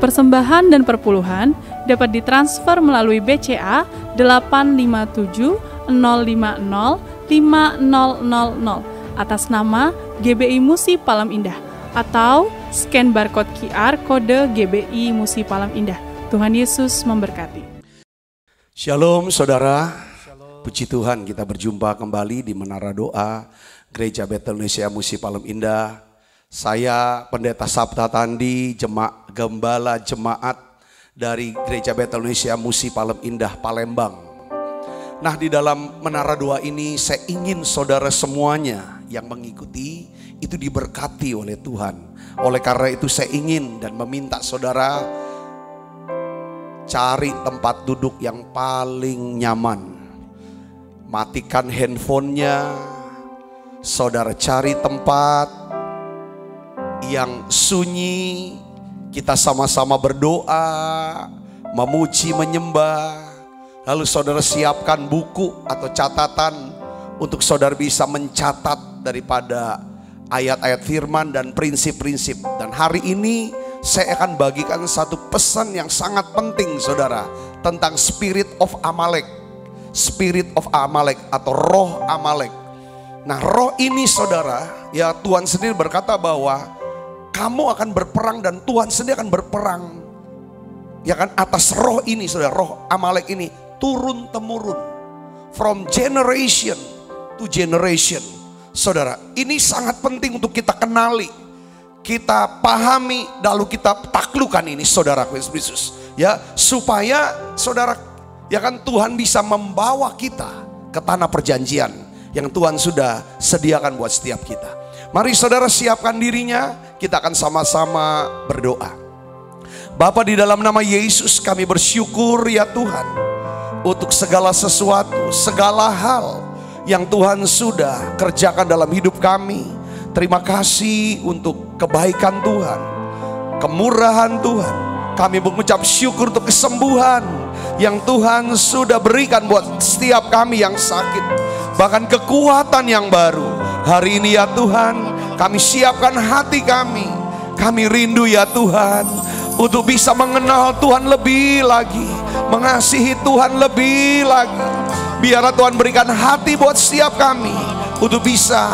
Persembahan dan perpuluhan dapat ditransfer melalui BCA 857 050 5000 atas nama GBI Musi Palem Indah atau scan barcode QR kode GBI Musi Palem Indah. Tuhan Yesus memberkati. Shalom saudara, puji Tuhan kita berjumpa kembali di Menara Doa Gereja Betel Indonesia Musi Palem Indah. Saya Pendeta Sabta Tandi, Gembala Jemaat dari Gereja Betel Indonesia Musi Palem Indah, Palembang. Nah, di dalam Menara Doa ini saya ingin saudara semuanya yang mengikuti itu diberkati oleh Tuhan. Oleh karena itu saya ingin dan meminta saudara cari tempat duduk yang paling nyaman. Matikan handphonenya, saudara cari tempat yang sunyi, kita sama-sama berdoa, memuji, menyembah. Lalu saudara siapkan buku atau catatan untuk saudara bisa mencatat daripada ayat-ayat firman dan prinsip-prinsip. Dan hari ini saya akan bagikan satu pesan yang sangat penting saudara, tentang spirit of Amalek. Spirit of Amalek atau roh Amalek. Nah, roh ini saudara, ya Tuhan sendiri berkata bahwa kamu akan berperang dan Tuhan sendiri akan berperang. Ya kan, atas roh ini saudara, roh Amalek ini turun temurun, from generation to generation. Saudara, ini sangat penting untuk kita kenali, kita pahami, lalu kita taklukkan ini saudara Yesus. Ya, supaya saudara, ya kan, Tuhan bisa membawa kita ke tanah perjanjian yang Tuhan sudah sediakan buat setiap kita. Mari saudara siapkan dirinya, kita akan sama-sama berdoa. Bapa, di dalam nama Yesus kami bersyukur ya Tuhan untuk segala sesuatu, segala hal yang Tuhan sudah kerjakan dalam hidup kami. Terima kasih untuk kebaikan Tuhan, kemurahan Tuhan. Kami mengucap syukur untuk kesembuhan yang Tuhan sudah berikan buat setiap kami yang sakit. Bahkan kekuatan yang baru. Hari ini ya Tuhan, kami siapkan hati kami. Kami rindu ya Tuhan untuk bisa mengenal Tuhan lebih lagi, mengasihi Tuhan lebih lagi. Biarlah Tuhan berikan hati buat setiap kami untuk bisa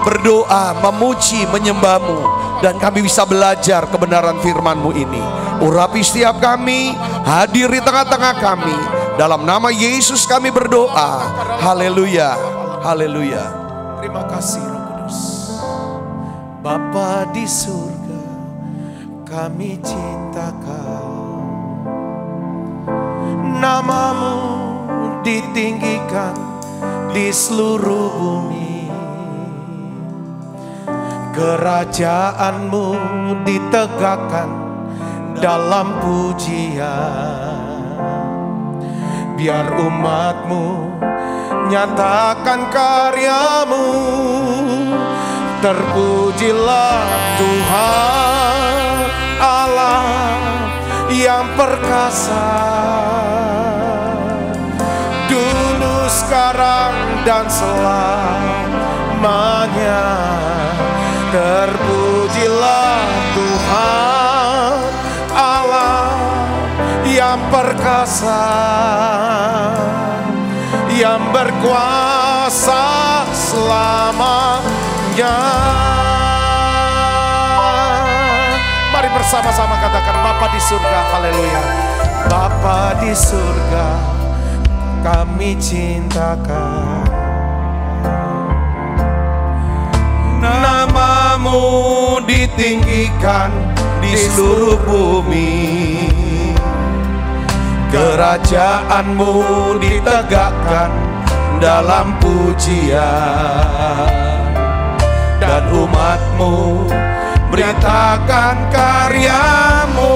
berdoa, memuji, menyembah-Mu, dan kami bisa belajar kebenaran firman-Mu ini. Urapi setiap kami, hadir di tengah-tengah kami. Dalam nama Yesus kami berdoa. Haleluya, haleluya. Terima kasih Roh Kudus. Bapa di surga, kami cinta Kau. Nama-Mu ditinggikan di seluruh bumi. Kerajaan-Mu ditegakkan dalam pujian. Biar umat-Mu nyatakan karya-Mu. Terpujilah Tuhan Allah yang perkasa, dulu, sekarang, dan selamanya. Terpujilah Tuhan Allah yang perkasa, yang berkuasa selamanya. Mari bersama-sama katakan, Bapa di surga, haleluya. Bapa di surga, kami cinta Kau. Nama-Mu ditinggikan di seluruh bumi. Kerajaan-Mu ditegakkan dalam pujian. Dan umat-Mu beritakan karya-Mu.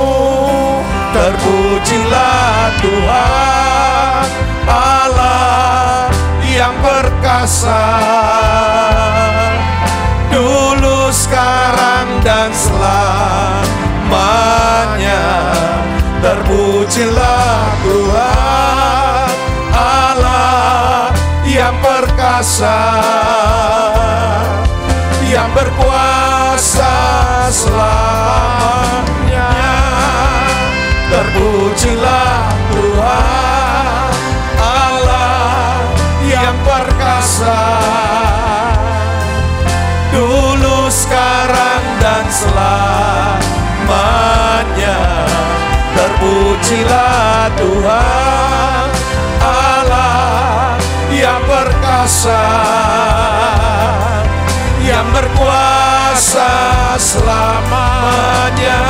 Terpujilah Tuhan Allah yang perkasa, dulu, sekarang, dan selamanya. Terpujilah Tuhan Allah yang perkasa, yang berkuasa selamanya. Terpujilah Tuhan Allah yang perkasa, dulu, sekarang, dan selamanya. Terpujilah Tuhan Allah yang perkasa, yang berkuasa selamanya.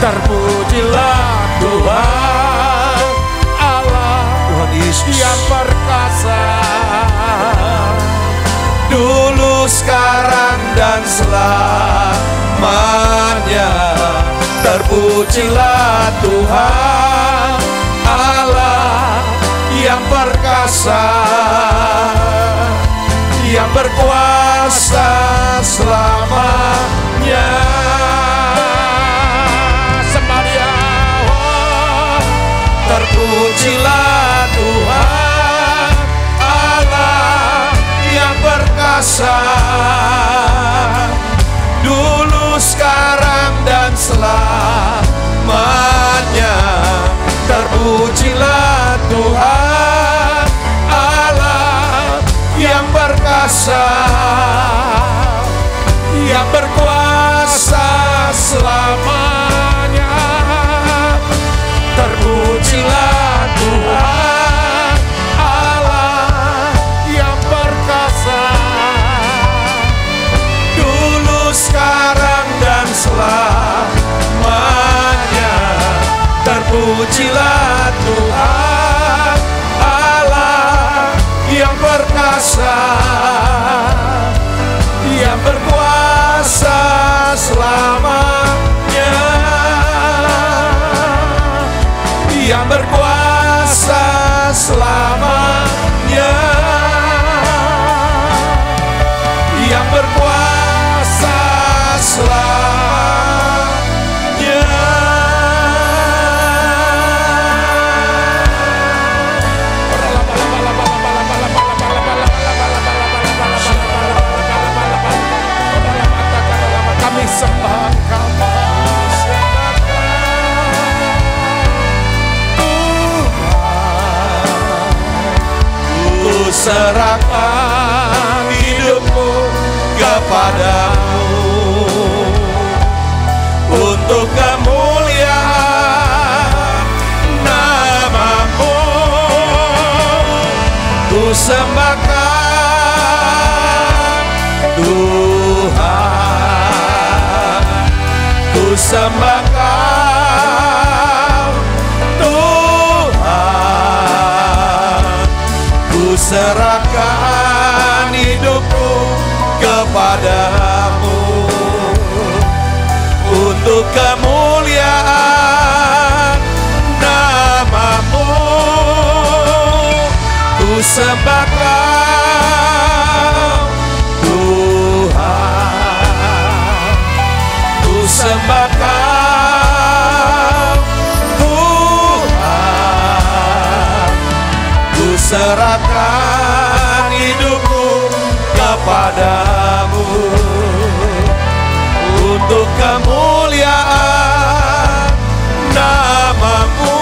Terpujilah Tuhan Allah, Tuhan Yesus yang perkasa, dulu, sekarang, dan selamanya. Terpujilah Tuhan Allah yang perkasa, yang berkuasa selamanya. Terpujilah Tuhan Allah yang perkasa, dulu, sekarang, dan selamanya. Terpujilah Tuhan Allah yang perkasa, yang berkuasa selamanya. Terpujilah Tuhan Allah yang perkasa, dulu, sekarang, dan selamanya. Terpujilah Tuhan Allah yang perkasa, yang berkuasa selamanya, yang berkuasa selamanya, yang berkuasa selamanya. Kami sembah Engkau, serahkan hidupku kepadamu untuk kemuliaan nama-Mu. Ku sembahkan Tuhan, ku sembahkan Tuhan, ku serahkan hidupku kepadamu untuk kemuliaan nama-Mu. Ku sembahkan Tuhan, ku sembahkan Tuhan, ku serahkan hidupku kepadamu untuk kemuliaan nama-Mu.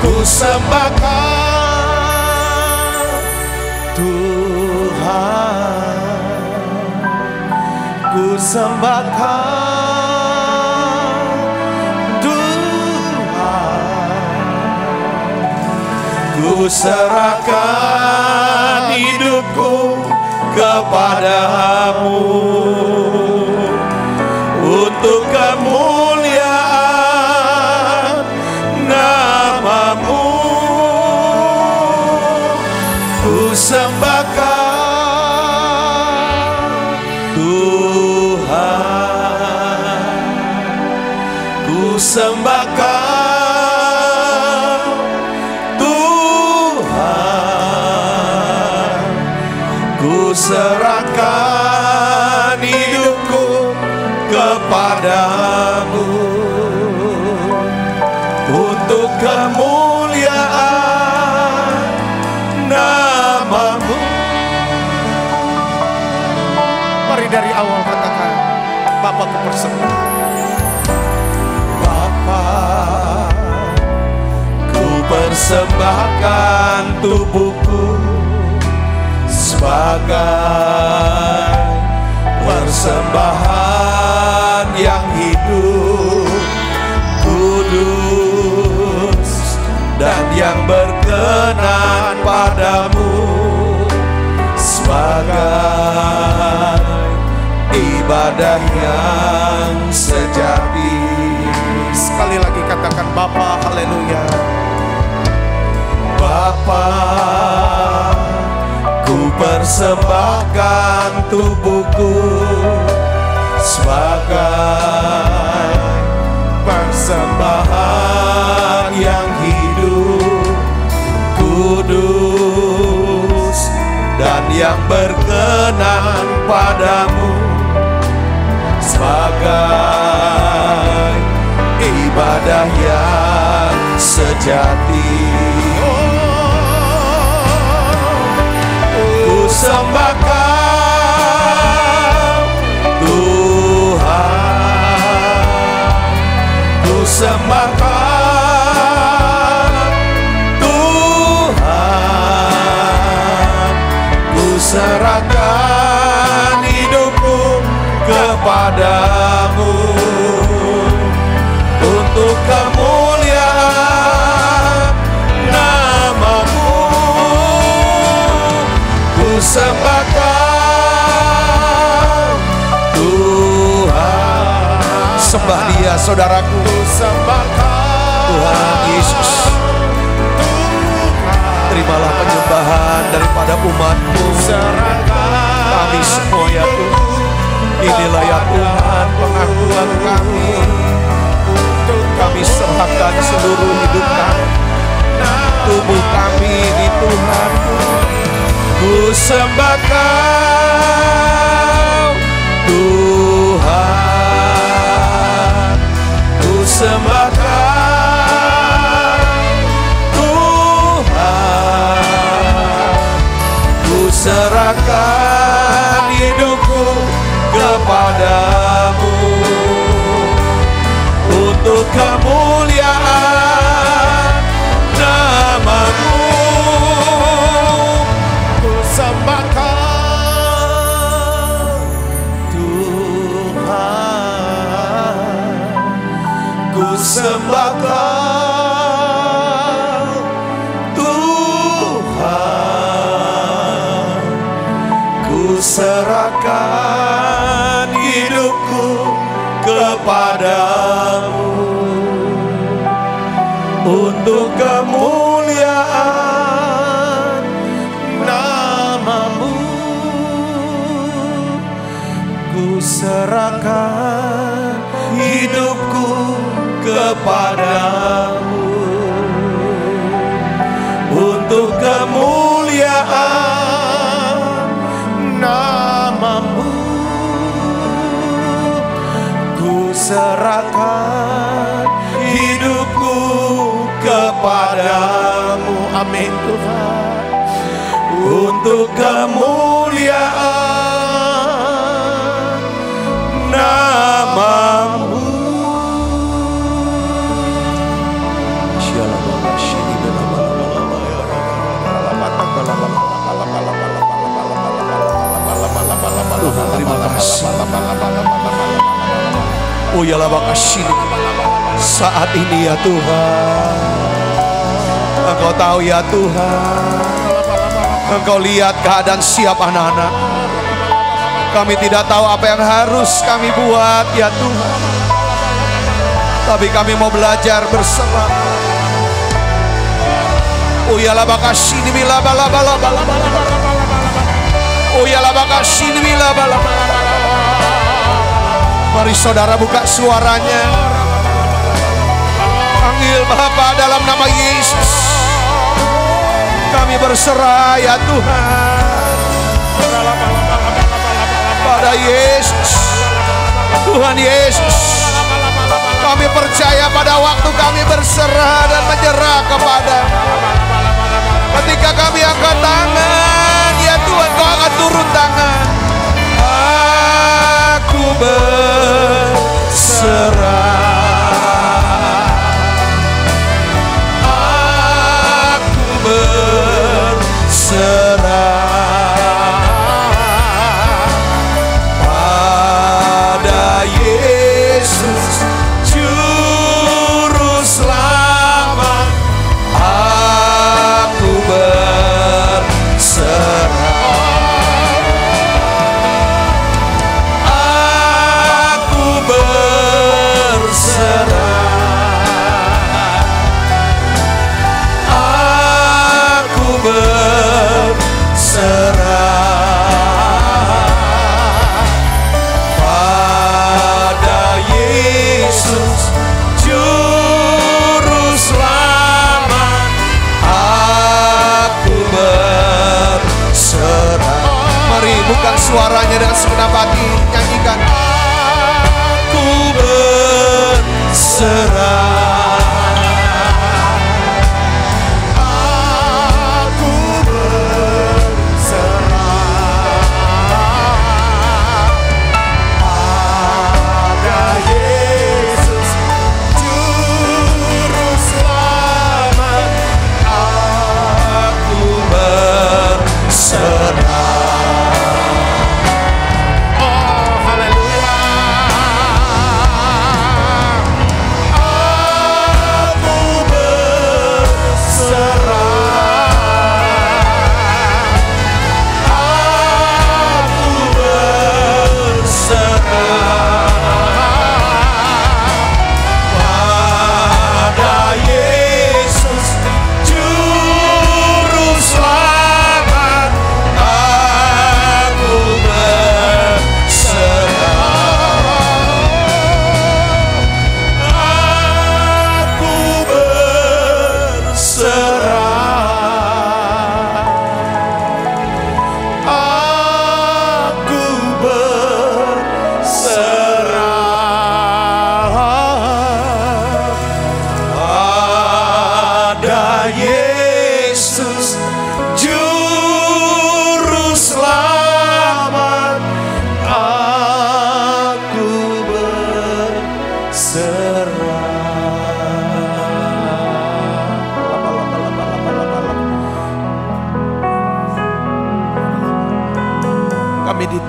Ku sembahkan Tuhan, ku sembahkan Tuhan, ku serahkan hidupku kepadamu untuk kemuliaan nama-Mu. Ku sembahkan Tuhan, ku sembahkan Tuhan, ku serahkan hidupku kepadamu untuk kemuliaan nama-Mu. Mari dari awal katakan, Bapa, ku persembahkan persembahkan tubuhku sebagai persembahan yang hidup, kudus, dan yang berkenan padamu, sebagai ibadah yang sejati. Sekali lagi katakan Bapa, haleluya. Bapa, ku persembahkan tubuhku sebagai persembahan yang hidup, kudus, dan yang berkenan padamu, sebagai ibadah yang sejati. Ku sembahkan Tuhan, ku sembahkan Tuhan, ku serahkan hidupku kepadamu untuk kemuliaan nama-Mu. Ku sembahkan Tuhan. Sembah Dia, saudaraku. Ku sembahkan Tuhan Yesus. Terimalah penyembahan daripada umat-Mu. Kami semua ya Tuhan. Inilah ya Tuhan pengakuan kami. Kami serahkan seluruh hidup kami, tubuh kami di Tuhan. Ku sembahkan Tuhan, ku sembahkan Tuhan, ku serahkan hidupku kepadamu untuk kemuliaan nama-Mu. Ku sembahkan Tuhan, ku sembahkan Tuhan, ku serahkan hidupku kepadamu untuk kemuliaan nama-Mu. Ku serahkan hidupku kepadamu untuk kemuliaan nama-Mu. Ku serahkan hidupku kepadamu, amin Tuhan, untuk kemuliaan nama-Mu. Tuhan terima kasih. Oh ya labakasih. Saat ini ya Tuhan, Engkau tahu ya Tuhan, Engkau lihat keadaan siap anak-anak. Kami tidak tahu apa yang harus kami buat ya Tuhan, tapi kami mau belajar berserah. Oh ya labakasih mila bala bala bala. Oh ya labakasih mila bala bala. Mari saudara buka suaranya, panggil Bapa dalam nama Yesus. Kami berserah ya Tuhan pada Yesus. Tuhan Yesus, kami percaya pada waktu kami berserah dan menyerah kepada, ketika kami angkat tangan ya Tuhan, Kau akan turun tangan. Aku berserah, dengan segenap hati nyanyikan. Aku berserah.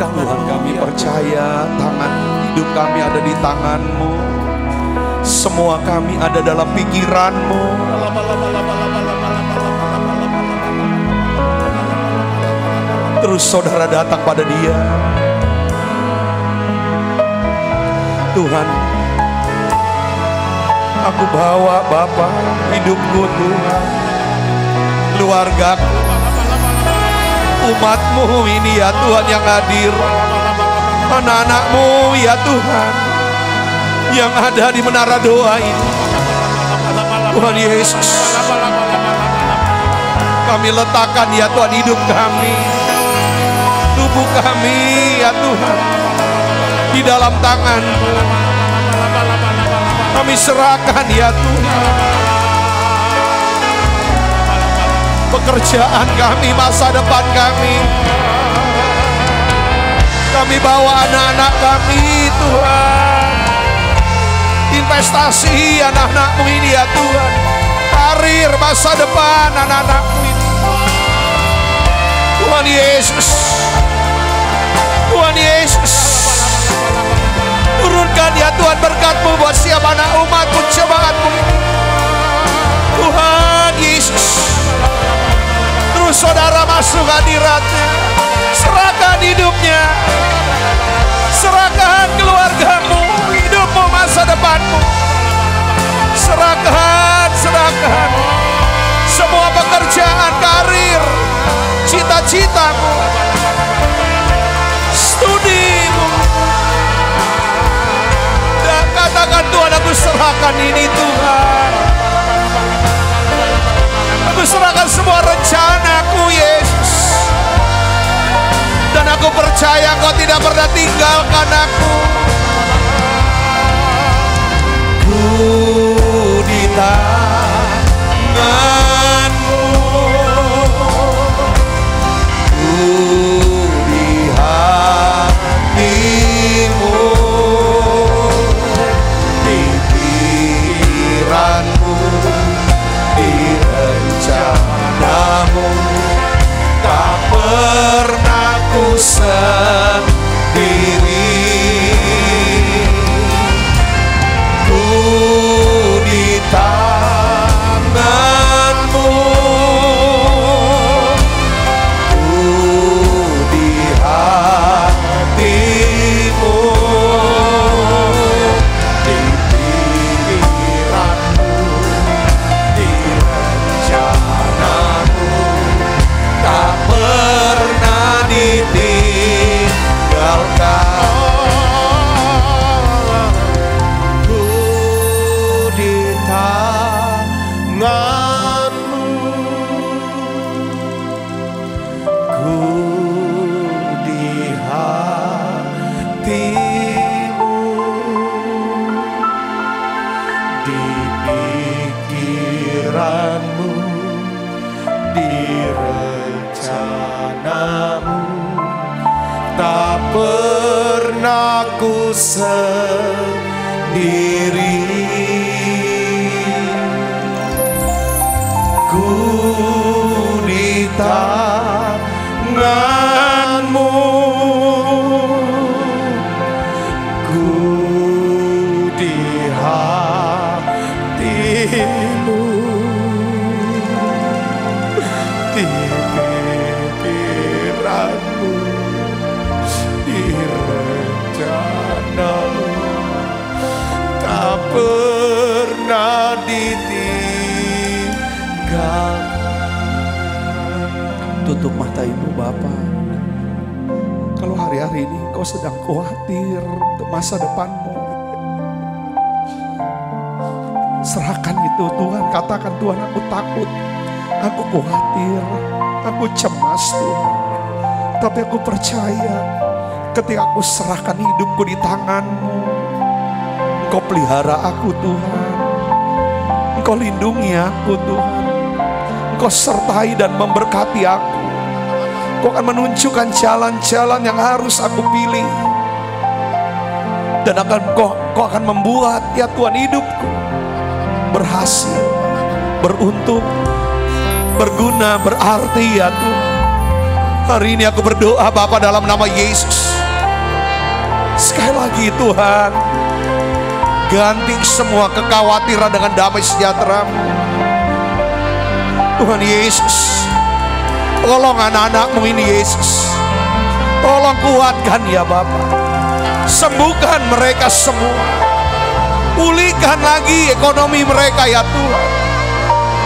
Tuhan, kami percaya tangan hidup kami ada di tangan-Mu. Semua kami ada dalam pikiran-Mu. Terus saudara datang pada Dia. Tuhan, aku bawa Bapa hidupku Tuhan, keluargaku, umat-Mu ini ya Tuhan yang hadir, anak-anak-Mu ya Tuhan yang ada di menara doa ini. Tuhan Yesus, kami letakkan ya Tuhan hidup kami, tubuh kami ya Tuhan di dalam tangan-Mu. Kami serahkan ya Tuhan pekerjaan kami, masa depan kami. Kami bawa anak-anak kami Tuhan, investasi anak-anak-Mu ini ya Tuhan, karir, masa depan anak-anak-Mu ini. Tuhan Yesus, Tuhan Yesus, turunkan ya Tuhan berkat-Mu buat setiap anak umat-Mu, jemaat-Mu ini. Tuhan Yesus, terus saudara masuk hadirat-Nya, serahkan hidupnya, serahkan keluarga-Mu, hidup-Mu, masa depan-Mu, serahkan semua pekerjaan, karir, cita-cita-Mu, studi-Mu. Dan katakan Tuhan, aku serahkan ini Tuhan. Aku serahkan semua rencanaku Yesus. Dan aku percaya Engkau tidak pernah tinggalkan aku. Ku di tangan-Mu, ku di hati-Mu, di pikiran-Mu, di rencana-Mu. Tak pernah ku sendiri. pikiranmu, di rencanamu, tak pernah ku sendiri. Ku di tanganmu, ku di hatimu, di pikiranmu, di rencanamu, tak pernah ditinggalkan. Tutup mata ibu Bapa. Kalau hari-hari ini kau sedang khawatir untuk masa depanmu, serahkan itu Tuhan. Katakan, Tuhan, aku takut, aku khawatir, aku cemas Tuhan. Tapi aku percaya ketika aku serahkan hidupku di tangan-Mu, Engkau pelihara aku Tuhan. Engkau lindungi aku Tuhan. Engkau sertai dan memberkati aku. Engkau akan menunjukkan jalan-jalan yang harus aku pilih. Dan Engkau akan membuat ya Tuhan hidupku berhasil, beruntung, berguna, berarti ya Tuhan. Hari ini aku berdoa Bapa dalam nama Yesus. Sekali lagi Tuhan, ganti semua kekhawatiran dengan damai sejahtera-Mu. Tuhan Yesus, tolong anak-anak-Mu ini Yesus. Tolong kuatkan ya Bapa. Sembuhkan mereka semua. Pulihkan lagi ekonomi mereka ya Tuhan.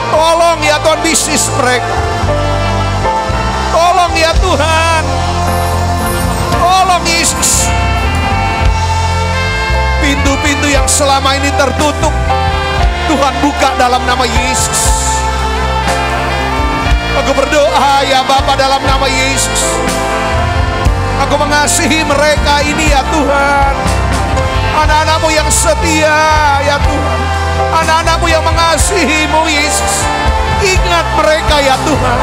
Tolong ya Tuhan bisnis mereka. Tolong ya Tuhan. Tolong Yesus. Pintu-pintu yang selama ini tertutup, Tuhan buka dalam nama Yesus. Aku berdoa ya Bapa dalam nama Yesus. Aku mengasihi mereka ini ya Tuhan. Anak-anak-Mu yang setia ya Tuhan. Anak-anak-Mu yang mengasihi-Mu Yesus. Ingat mereka ya Tuhan.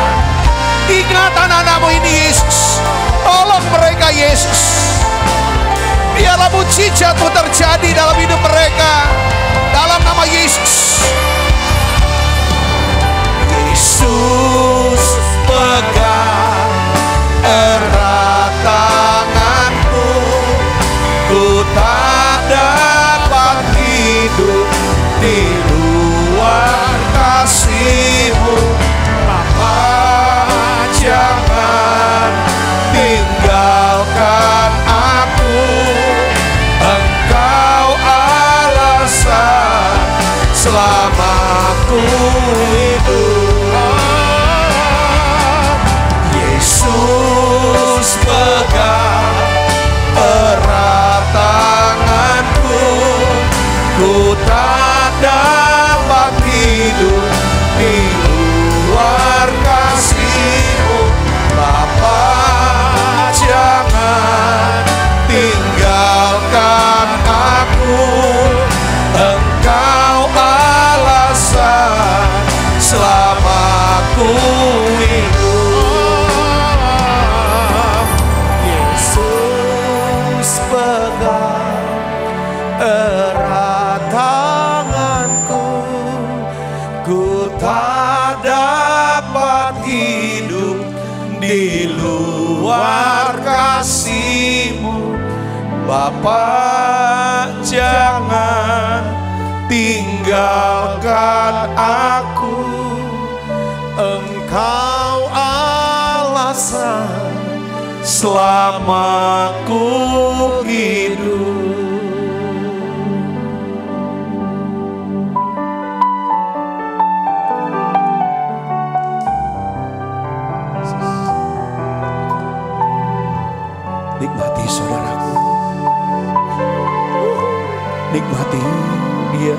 Ingat anak-anak-Mu ini Yesus. Tolong mereka Yesus. Biarlah mujizat-Mu terjadi dalam hidup mereka. Dalam nama Yesus. Yesus pegang erat tanganku, ku tak dapat hidup di luar kasih-Mu. Bapa, jangan tinggalkan aku, Engkau alasan selama ku hidup. Yesus pegang erat tanganku, ku tak dapat hidup di luar kasih-Mu. Bapa, jangan tinggalkan aku, Engkau alasan selama ku hidup. Yesus pegang erat tanganku, ku tak dapat hidup di luar kasih-Mu. Bapa, jangan tinggalkan aku, Engkau alasan selama ku hidup. Nikmati saudaraku. Nikmati dia.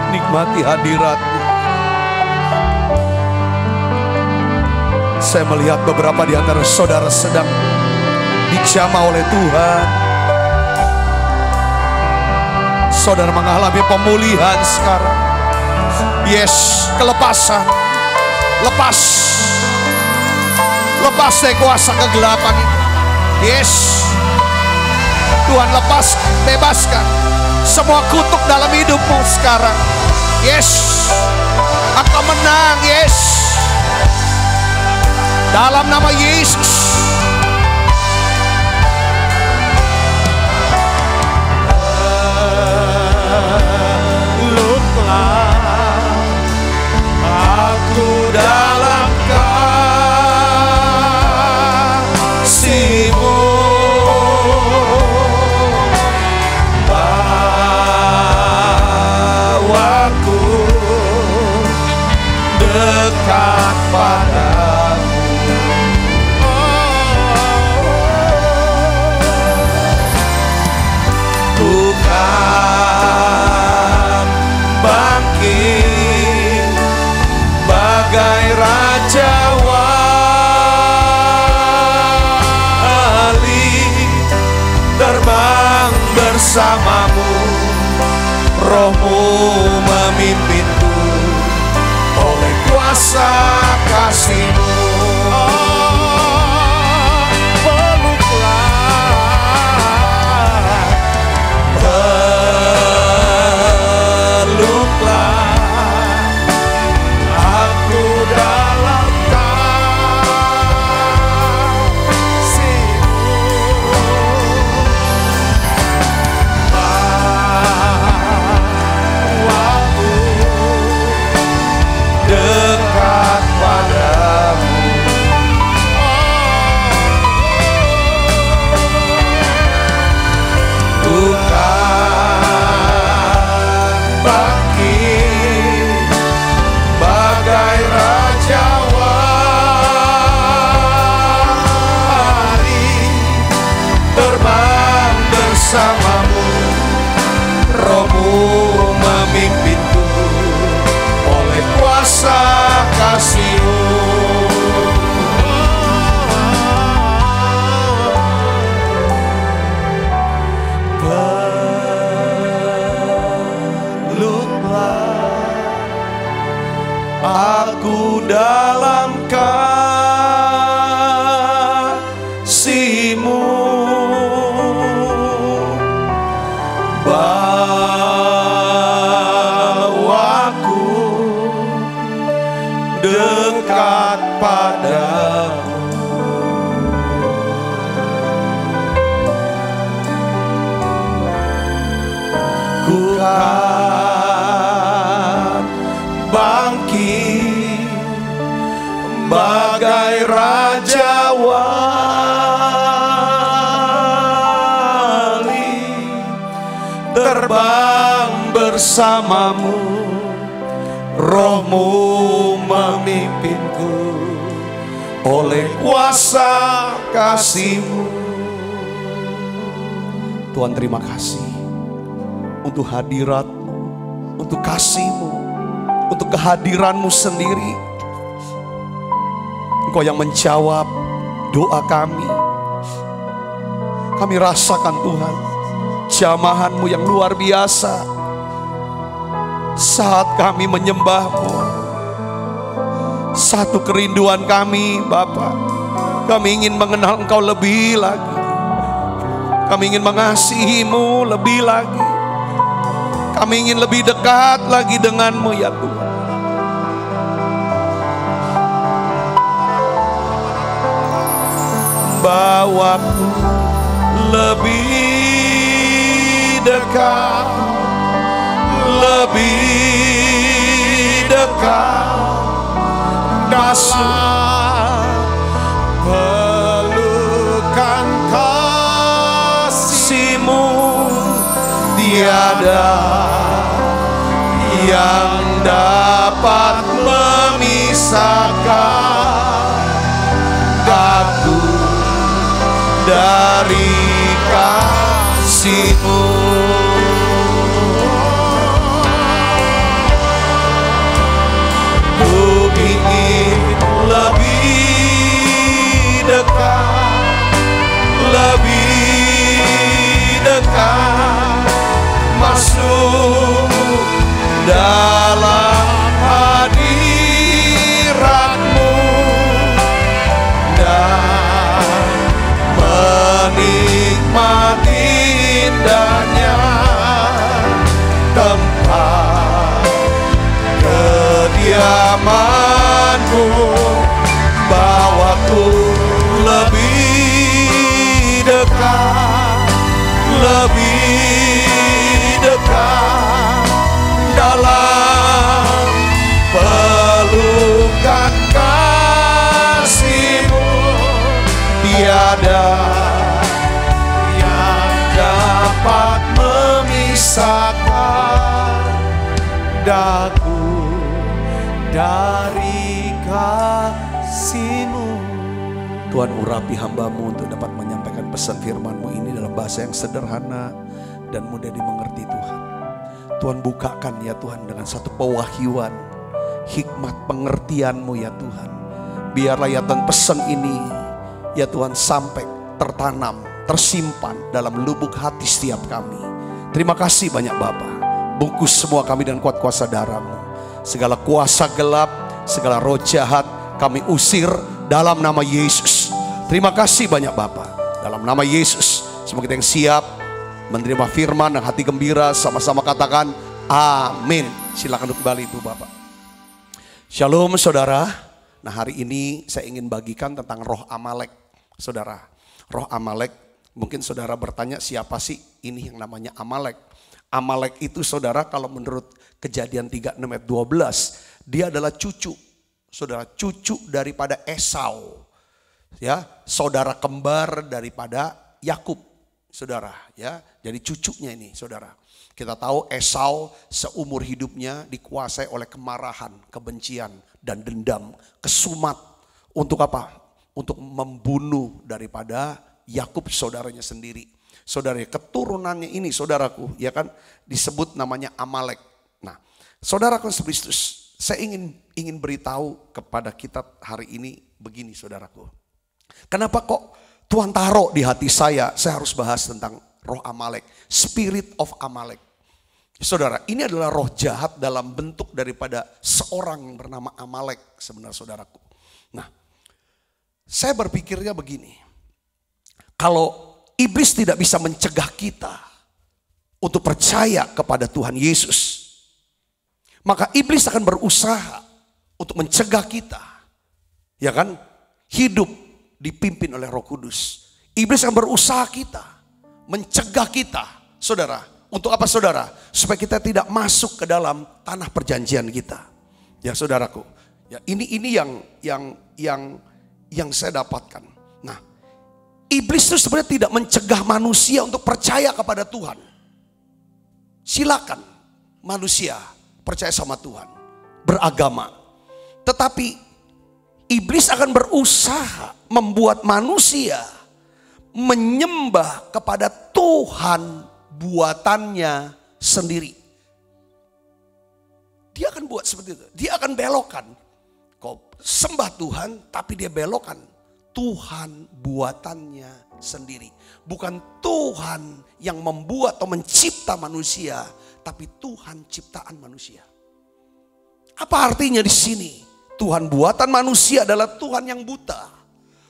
Nikmati hadirat. Saya melihat beberapa di antara saudara sedang dijamah oleh Tuhan. Saudara mengalami pemulihan sekarang. Yes, kelepasan. Lepas dari kuasa kegelapan ini. Yes, Tuhan lepas, bebaskan semua kutuk dalam hidupmu sekarang. Yes, Engkau menang. Yes, dalam nama Yesus. Peluklah aku dalam kasih-Mu, bawaku dekat padamu. Bukan bangkit bagai Raja Wali, terbang bersamamu, Roh-Mu memimpinku oleh kuasa kasih-Mu. Bersamamu, Roh-Mu memimpinku oleh kuasa kasih-Mu. Peluklah aku dalam kasih-Mu, bawaku dekat padamu. Ku kan bangkit bagai Raja Wali, terbang bersamamu, Roh-Mu memimpinku oleh kuasa kasih-Mu. Tuhan, terima kasih untuk hadirat-Mu, untuk kasih-Mu, untuk kehadiran-Mu sendiri. Engkau yang menjawab doa kami. Kami rasakan Tuhan jamahan-Mu yang luar biasa saat kami menyembah-Mu. Satu kerinduan kami, Bapa, kami ingin mengenal Engkau lebih lagi. Kami ingin mengasihi-Mu lebih lagi. Kami ingin lebih dekat lagi dengan-Mu ya Tuhan. Bawaku lebih dekat, lebih dekat, dalam pelukan kasih-Mu, tiada yang dapat memisahkan aku dari kasih-Mu. Ku ingin lebih lebih dekat dalam pelukan kasih-Mu. Tiada yang dapat memisahkan daku dari kasih-Mu. Tuhan, urapi hamba-Mu untuk dapat menyampaikan pesan firman-Mu ini dalam bahasa yang sederhana dan mudah dimengerti Tuhan. Tuhan, bukakan ya Tuhan dengan satu pewahyuan, hikmat pengertian-Mu ya Tuhan. Biarlah ya Tuhan pesan ini ya Tuhan sampai tertanam, tersimpan dalam lubuk hati setiap kami. Terima kasih banyak Bapa. Bungkus semua kami dengan kuat kuasa darah-Mu. Segala kuasa gelap, segala roh jahat kami usir dalam nama Yesus. Terima kasih banyak Bapa. Dalam nama Yesus, semua kita yang siap menerima firman dan hati gembira, sama-sama katakan amin. Silakan duduk kembali Ibu Bapak. Shalom saudara. Nah, hari ini saya ingin bagikan tentang roh Amalek. Saudara, roh Amalek, mungkin saudara bertanya siapa sih ini yang namanya Amalek. Amalek itu saudara, kalau menurut Kejadian 36 ayat 12, dia adalah cucu. Saudara, cucu daripada Esau. Ya, saudara kembar daripada Yakub. Saudara, ya. Jadi cucunya ini, saudara. Kita tahu Esau seumur hidupnya dikuasai oleh kemarahan, kebencian, dan dendam, kesumat. Untuk apa? Untuk membunuh daripada Yakub saudaranya sendiri. Saudara, keturunannya ini saudaraku, ya kan, disebut namanya Amalek. Nah, saudaraku Kristus, saya ingin beritahu kepada kita hari ini begini saudaraku. Kenapa kok Tuhan taruh di hati saya harus bahas tentang roh Amalek, spirit of Amalek. Saudara, ini adalah roh jahat dalam bentuk daripada seorang yang bernama Amalek sebenarnya saudaraku. Nah, saya berpikirnya begini. Kalau iblis tidak bisa mencegah kita untuk percaya kepada Tuhan Yesus, maka iblis akan berusaha untuk mencegah kita, ya kan, hidup dipimpin oleh Roh Kudus. Iblis akan berusaha mencegah kita, saudara. Untuk apa saudara? Supaya kita tidak masuk ke dalam tanah perjanjian kita. Ya saudaraku, ya ini yang saya dapatkan. Nah, iblis itu sebenarnya tidak mencegah manusia untuk percaya kepada Tuhan. Silakan manusia percaya sama Tuhan, beragama. Tetapi iblis akan berusaha membuat manusia menyembah kepada Tuhan buatannya sendiri. Dia akan buat seperti itu. Dia akan belokkan. Kau sembah Tuhan tapi dia belokkan Tuhan buatannya sendiri. Bukan Tuhan yang membuat atau mencipta manusia, tapi Tuhan ciptaan manusia. Apa artinya di sini? Tuhan buatan manusia adalah Tuhan yang buta,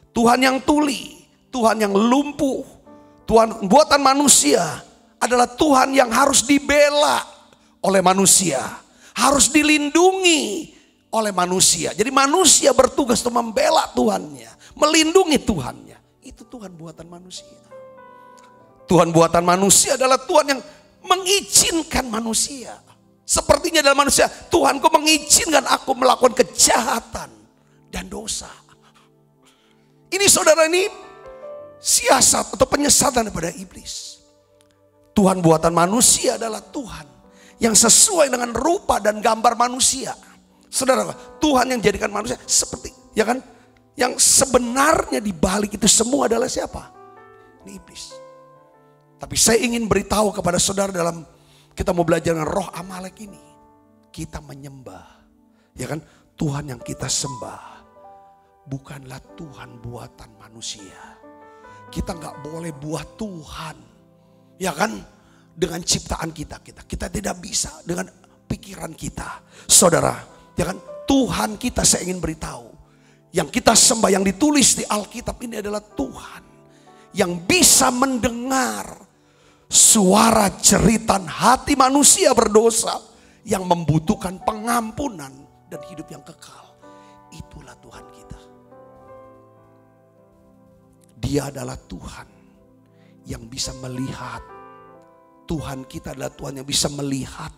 Tuhan yang tuli, Tuhan yang lumpuh. Tuhan buatan manusia adalah Tuhan yang harus dibela oleh manusia, harus dilindungi oleh manusia. Jadi manusia bertugas untuk membela Tuhannya, melindungi Tuhannya. Itu Tuhan buatan manusia. Tuhan buatan manusia adalah Tuhan yang mengizinkan manusia. Sepertinya dalam manusia, Tuhanku mengizinkan aku melakukan kejahatan dan dosa. Ini saudara, ini siasat atau penyesatan daripada iblis. Tuhan buatan manusia adalah Tuhan yang sesuai dengan rupa dan gambar manusia. Saudara, Tuhan yang jadikan manusia seperti, ya kan? Yang sebenarnya di balik itu semua adalah siapa? Ini iblis. Tapi saya ingin beritahu kepada saudara, dalam kita mau belajar dengan roh Amalek ini, kita menyembah, ya kan? Tuhan yang kita sembah bukanlah Tuhan buatan manusia. Kita nggak boleh buat Tuhan, ya kan? Dengan ciptaan kita tidak bisa dengan pikiran kita, saudara. Ya kan? Tuhan kita, saya ingin beritahu, yang kita sembah, yang ditulis di Alkitab ini adalah Tuhan yang bisa mendengar suara jeritan hati manusia berdosa yang membutuhkan pengampunan dan hidup yang kekal. Itulah Tuhan kita. Dia adalah Tuhan yang bisa melihat Tuhan kita adalah Tuhan yang bisa melihat,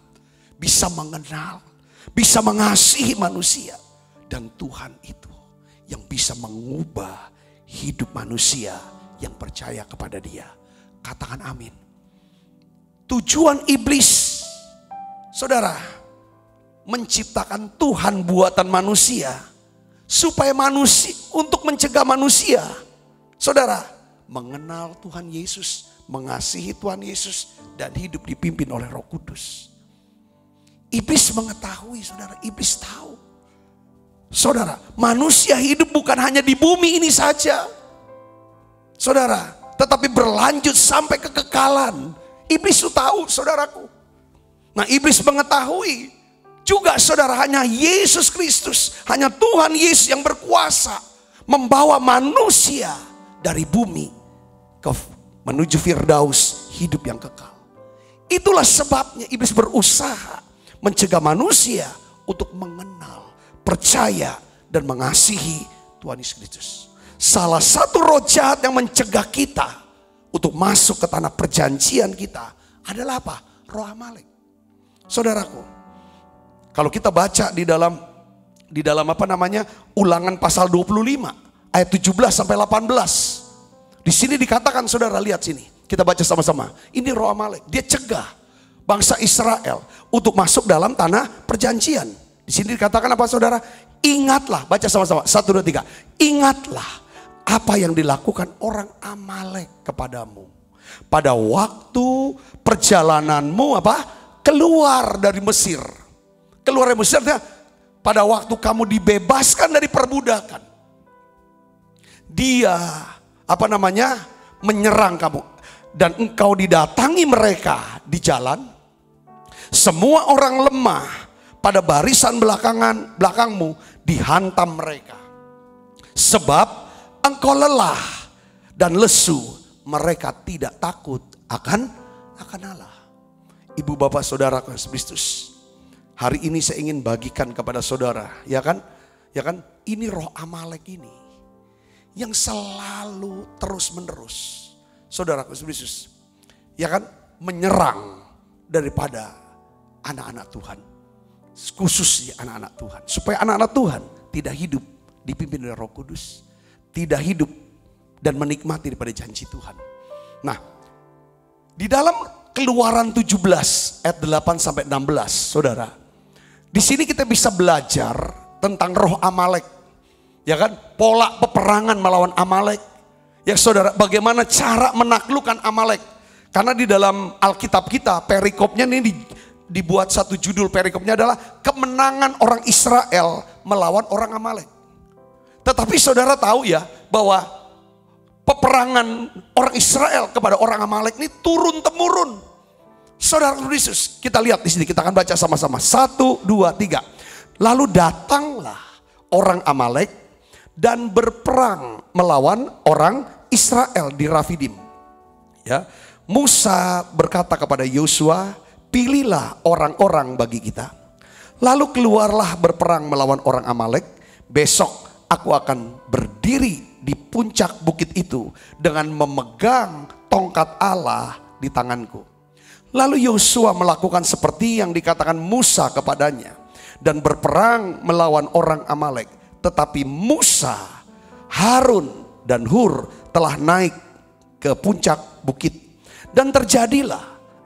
bisa mengenal, bisa mengasihi manusia. Dan Tuhan itu yang bisa mengubah hidup manusia yang percaya kepada Dia. Katakan amin. Tujuan iblis, saudara, menciptakan Tuhan buatan manusia supaya manusia, untuk mencegah manusia, saudara, mengenal Tuhan Yesus, mengasihi Tuhan Yesus, dan hidup dipimpin oleh Roh Kudus. Iblis mengetahui, saudara, iblis tahu. Saudara, manusia hidup bukan hanya di bumi ini saja, saudara, tetapi berlanjut sampai kekekalan. Iblis itu tahu, saudaraku. Nah, iblis mengetahui juga, saudara, hanya Yesus Kristus, hanya Tuhan Yesus yang berkuasa membawa manusia dari bumi menuju Firdaus, hidup yang kekal. Itulah sebabnya iblis berusaha mencegah manusia untuk mengenal, percaya, dan mengasihi Tuhan Yesus Kristus. Salah satu roh jahat yang mencegah kita untuk masuk ke tanah perjanjian kita adalah apa? Roh Amalek. Saudaraku, kalau kita baca di dalam Ulangan pasal 25 ayat 17 sampai 18. Di sini dikatakan, saudara, lihat sini. Kita baca sama-sama. Ini roh Amalek, dia cegah bangsa Israel untuk masuk dalam tanah perjanjian. Di sini dikatakan apa, saudara? Ingatlah, baca sama-sama. 1, 2, 3. Ingatlah apa yang dilakukan orang Amalek kepadamu pada waktu perjalananmu keluar dari Mesir. Keluar dari Mesir, pada waktu kamu dibebaskan dari perbudakan. Dia menyerang kamu, dan engkau didatangi mereka di jalan. Semua orang lemah pada barisan belakangmu dihantam mereka. Sebab engkau lelah dan lesu, mereka tidak takut akan Allah. Ibu bapak saudara Kristus, hari ini saya ingin bagikan kepada saudara, ya kan? Ini roh Amalek ini yang selalu terus menerus, saudara Kristus, ya kan, menyerang daripada anak-anak Tuhan, khususnya anak-anak Tuhan, supaya anak-anak Tuhan tidak hidup dipimpin oleh Roh Kudus, tidak hidup dan menikmati daripada janji Tuhan. Nah, di dalam Keluaran 17 ayat 8 sampai 16, saudara, di sini kita bisa belajar tentang roh Amalek, ya kan? Pola peperangan melawan Amalek, ya saudara, bagaimana cara menaklukkan Amalek. Karena di dalam Alkitab kita, perikopnya ini dibuat satu judul, perikopnya adalah kemenangan orang Israel melawan orang Amalek. Tetapi saudara tahu ya, bahwa peperangan orang Israel kepada orang Amalek ini turun-temurun. Saudara Kristus, kita lihat di sini, kita akan baca sama-sama. 1, 2, 3. Lalu datanglah orang Amalek dan berperang melawan orang Israel di Rafidim. Ya, Musa berkata kepada Yosua, pilihlah orang-orang bagi kita. Lalu keluarlah berperang melawan orang Amalek. Besok aku akan berdiri di puncak bukit itu dengan memegang tongkat Allah di tanganku. Lalu Yosua melakukan seperti yang dikatakan Musa kepadanya dan berperang melawan orang Amalek. Tetapi Musa, Harun, dan Hur telah naik ke puncak bukit. Dan terjadilah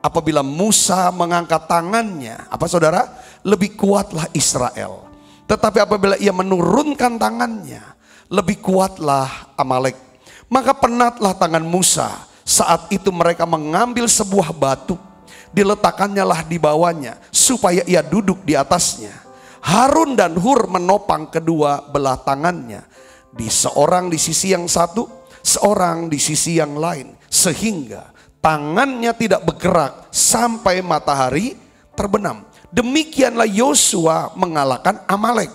apabila Musa mengangkat tangannya, saudara? Lebih kuatlah Israel. Tetapi apabila ia menurunkan tangannya, lebih kuatlah Amalek. Maka penatlah tangan Musa. Saat itu mereka mengambil sebuah batu, diletakkannya lah di bawahnya, supaya ia duduk di atasnya. Harun dan Hur menopang kedua belah tangannya, seorang di sisi yang satu, seorang di sisi yang lain, sehingga tangannya tidak bergerak sampai matahari terbenam. Demikianlah Yosua mengalahkan Amalek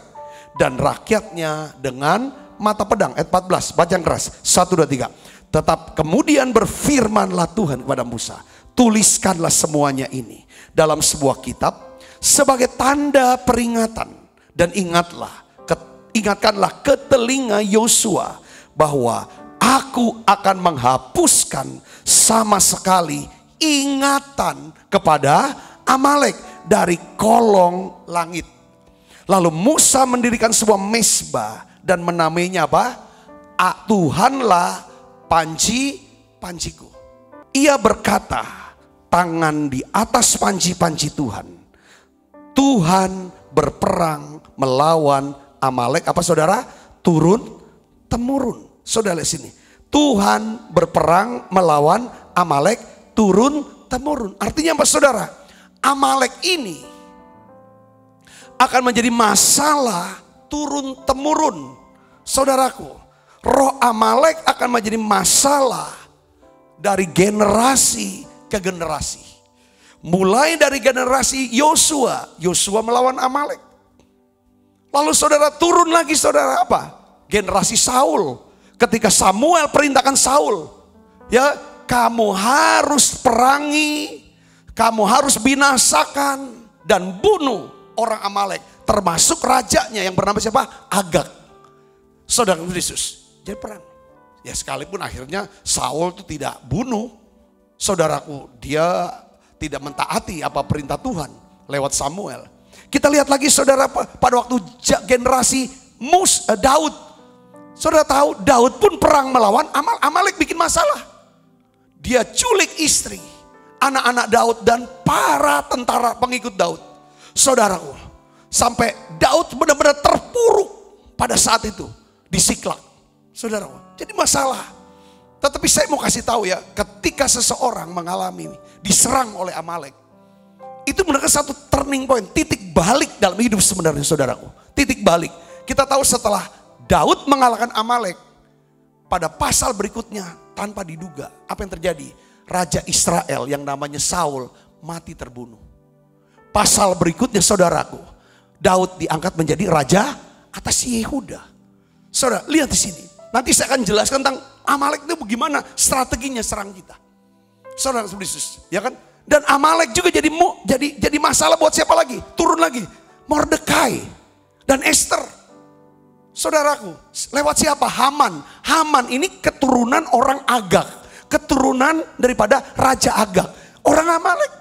dan rakyatnya dengan mata pedang. Ayat 14, baca yang keras. 1, 2, 3. Tetap kemudian berfirmanlah Tuhan kepada Musa, tuliskanlah semuanya ini dalam sebuah kitab sebagai tanda peringatan. Dan ingatkanlah ke telinga Yosua bahwa aku akan menghapuskan sama sekali ingatan kepada Amalek dari kolong langit. Lalu Musa mendirikan sebuah mezbah dan menamainya apa? Tuhanlah panji-panjiku. Ia berkata, tangan di atas panji-panji Tuhan. Tuhan berperang melawan Amalek. Apa saudara? Turun temurun. Saudara lihat sini. Tuhan berperang melawan Amalek turun temurun. Artinya apa saudara? Amalek ini akan menjadi masalah turun temurun. Saudaraku, roh Amalek akan menjadi masalah dari generasi ke generasi. Mulai dari generasi Yosua melawan Amalek. Lalu saudara turun lagi saudara apa? Generasi Saul. Ketika Samuel perintahkan Saul, ya kamu harus perangi, kamu harus binasakan dan bunuh orang Amalek, termasuk rajanya yang bernama siapa? Agag. Saudara Yesus, jadi perang. Ya sekalipun akhirnya Saul itu tidak bunuh, saudaraku, dia tidak mentaati apa perintah Tuhan lewat Samuel. Kita lihat lagi saudara pada waktu generasi Daud. Saudara tahu Daud pun perang melawan Amalek bikin masalah. Dia culik istri, anak-anak Daud dan para tentara pengikut Daud. Saudaraku, sampai Daud benar-benar terpuruk pada saat itu di Siklak. Saudaraku, jadi masalah. Tetapi saya mau kasih tahu ya, ketika seseorang mengalami diserang oleh Amalek, itu merupakan satu turning point, titik balik dalam hidup sebenarnya saudaraku. Titik balik. Kita tahu setelah Daud mengalahkan Amalek, pada pasal berikutnya tanpa diduga apa yang terjadi? Raja Israel yang namanya Saul mati terbunuh. Pasal berikutnya saudaraku, Daud diangkat menjadi raja atas Yehuda. Saudara lihat di sini. Nanti saya akan jelaskan tentang Amalek itu bagaimana strateginya serang kita. Saudara Yesus, ya kan? Dan Amalek juga jadi masalah buat siapa lagi? Turun lagi. Mordekai dan Esther. Saudaraku, lewat siapa? Haman. Haman ini keturunan orang Agag. Keturunan daripada Raja Agag. Orang Amalek.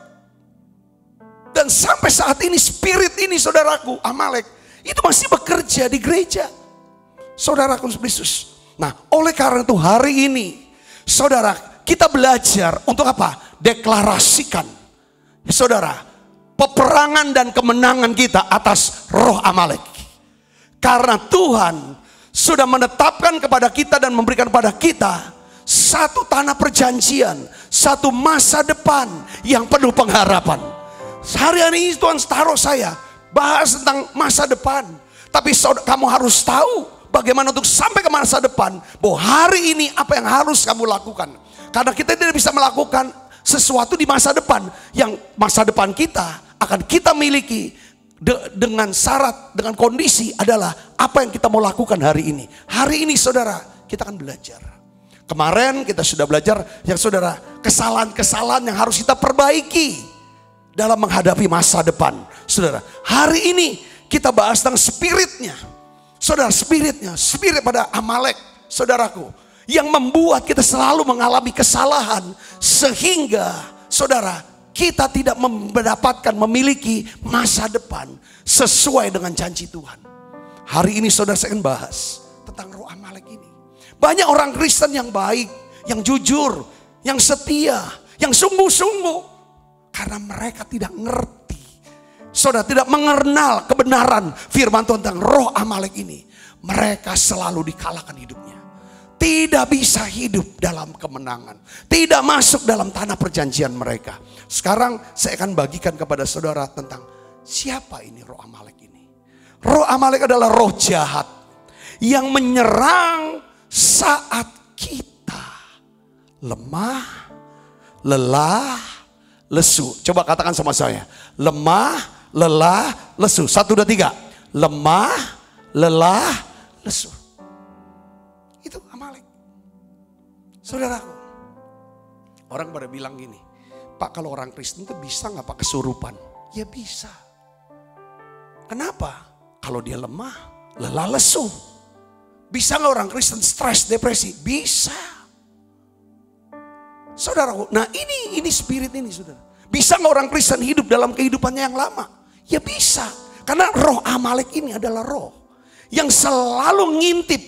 Dan sampai saat ini spirit ini saudaraku, Amalek, itu masih bekerja di gereja. Saudaraku Yesus. Nah oleh karena itu hari ini, saudara, kita belajar untuk apa? Deklarasikan. Saudara, peperangan dan kemenangan kita atas roh Amalek. Karena Tuhan sudah menetapkan kepada kita dan memberikan kepada kita satu tanah perjanjian, satu masa depan yang penuh pengharapan. Hari ini Tuhan taruh saya bahas tentang masa depan. Tapi kamu harus tahu bagaimana untuk sampai ke masa depan. Bahwa hari ini apa yang harus kamu lakukan. Karena kita tidak bisa melakukan sesuatu di masa depan. Yang masa depan kita akan kita miliki dengan syarat, dengan kondisi adalah apa yang kita mau lakukan hari ini. Hari ini saudara, kita akan belajar. Kemarin kita sudah belajar yang saudara, kesalahan-kesalahan yang harus kita perbaiki dalam menghadapi masa depan. Saudara, hari ini kita bahas tentang spiritnya. Saudara, spirit pada Amalek, saudaraku, yang membuat kita selalu mengalami kesalahan sehingga saudara, kita tidak mendapatkan memiliki masa depan sesuai dengan janji Tuhan. Hari ini saudara saya akan bahas tentang roh Amalek ini. Banyak orang Kristen yang baik, yang jujur, yang setia, yang sungguh-sungguh. Karena mereka tidak ngerti. Saudara tidak mengenal kebenaran firman Tuhan tentang roh Amalek ini. Mereka selalu dikalahkan hidupnya. Tidak bisa hidup dalam kemenangan. Tidak masuk dalam tanah perjanjian mereka. Sekarang saya akan bagikan kepada saudara tentang siapa ini roh Amalek ini. Roh Amalek adalah roh jahat yang menyerang saat kita lemah, lelah, lesu. Coba katakan sama saya. Lemah, lelah, lesu. 1, 2, 3. Lemah, lelah, lesu. Itu Amalek. Saudaraku, orang pada bilang gini, Pak, kalau orang Kristen itu bisa nggak Pak kesurupan? Ya bisa. Kenapa? Kalau dia lemah, lelah, lesu. Bisa nggak orang Kristen stres, depresi? Bisa. Saudaraku, nah ini spirit ini saudara. Bisa nggak orang Kristen hidup dalam kehidupannya yang lama? Ya bisa. Karena roh Amalek ini adalah roh yang selalu ngintip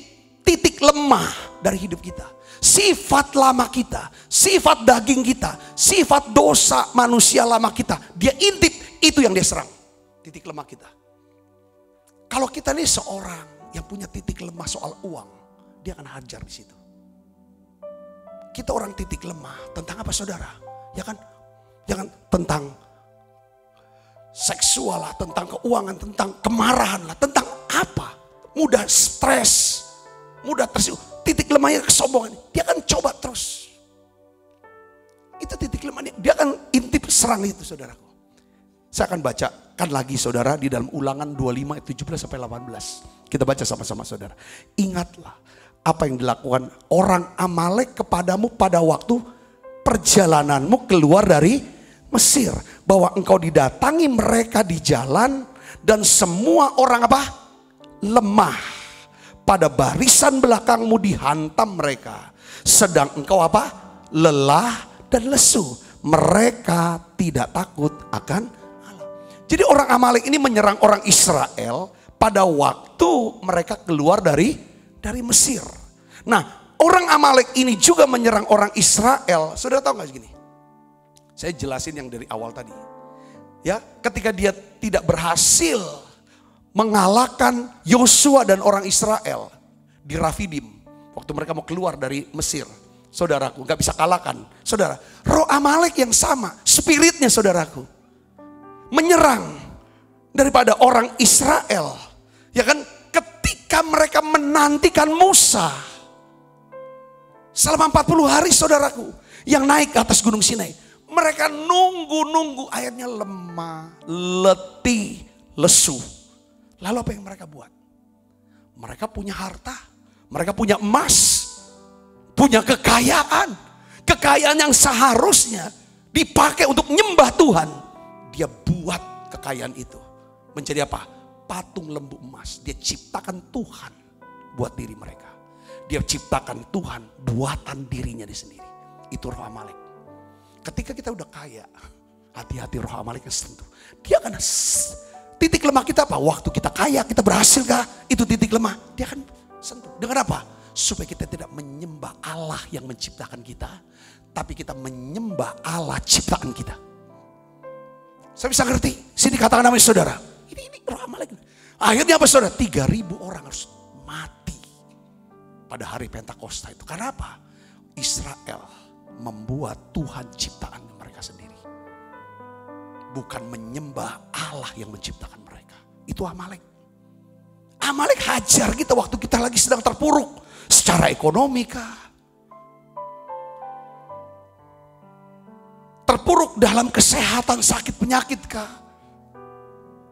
titik lemah dari hidup kita. Sifat lama kita, sifat daging kita, sifat dosa manusia lama kita. Dia intip, itu yang dia serang. Titik lemah kita. Kalau kita nih seorang yang punya titik lemah soal uang, dia akan hajar di situ. Kita orang titik lemah tentang apa saudara? Ya kan? Jangan tentang seksual lah, tentang keuangan, tentang kemarahan lah, tentang apa? Mudah stres, mudah tersinggung. Titik lemahnya kesombongan, dia akan coba terus. Itu titik lemahnya, dia akan intip serang itu saudaraku. Saya akan bacakan lagi saudara di dalam Ulangan 25 ayat 17 sampai 18. Kita baca sama-sama saudara. Ingatlah apa yang dilakukan orang Amalek kepadamu pada waktu perjalananmu keluar dari Mesir. Bahwa engkau didatangi mereka di jalan dan semua orang apa? Lemah. Pada barisan belakangmu dihantam mereka. Sedang engkau apa? Lelah dan lesu. Mereka tidak takut akan Allah. Jadi orang Amalek ini menyerang orang Israel pada waktu mereka keluar dari Mesir. Nah, orang Amalek ini juga menyerang orang Israel. Saudara tahu gak gini? Saya jelasin yang dari awal tadi. Ya, ketika dia tidak berhasil mengalahkan Yosua dan orang Israel di Rafidim, waktu mereka mau keluar dari Mesir. Saudaraku, gak bisa kalahkan. Saudara, roh Amalek yang sama, spiritnya saudaraku, menyerang daripada orang Israel. Ya kan? Ketika mereka menantikan Musa selama 40 hari saudaraku, yang naik ke atas gunung Sinai. Mereka nunggu, akhirnya lemah, letih, lesu. Lalu apa yang mereka buat? Mereka punya harta, mereka punya emas, punya kekayaan. Kekayaan yang seharusnya dipakai untuk nyembah Tuhan. Dia buat kekayaan itu menjadi apa? Patung lembu emas. Dia ciptakan Tuhan buat diri mereka. Dia ciptakan Tuhan buatan dirinya di sendiri. Itu roh Amalek. Ketika kita udah kaya, hati-hati roh Amalek yang sentuh. Dia akan titik lemah kita apa? Waktu kita kaya, kita berhasil kah? Itu titik lemah. Dia akan sentuh. Dengan apa? Supaya kita tidak menyembah Allah yang menciptakan kita, tapi kita menyembah Allah ciptaan kita. Saya bisa ngerti? Sini katakan namanya saudara. Ini roh Amalek. Akhirnya apa saudara? 3.000 orang harus mati pada hari Pentakosta itu. Karena apa? Israel membuat Tuhan ciptaan mereka sendiri. Bukan menyembah Allah yang menciptakan mereka. Itu Amalek. Amalek hajar kita waktu kita lagi sedang terpuruk. Secara ekonomi kah? Terpuruk dalam kesehatan, sakit, penyakit kah?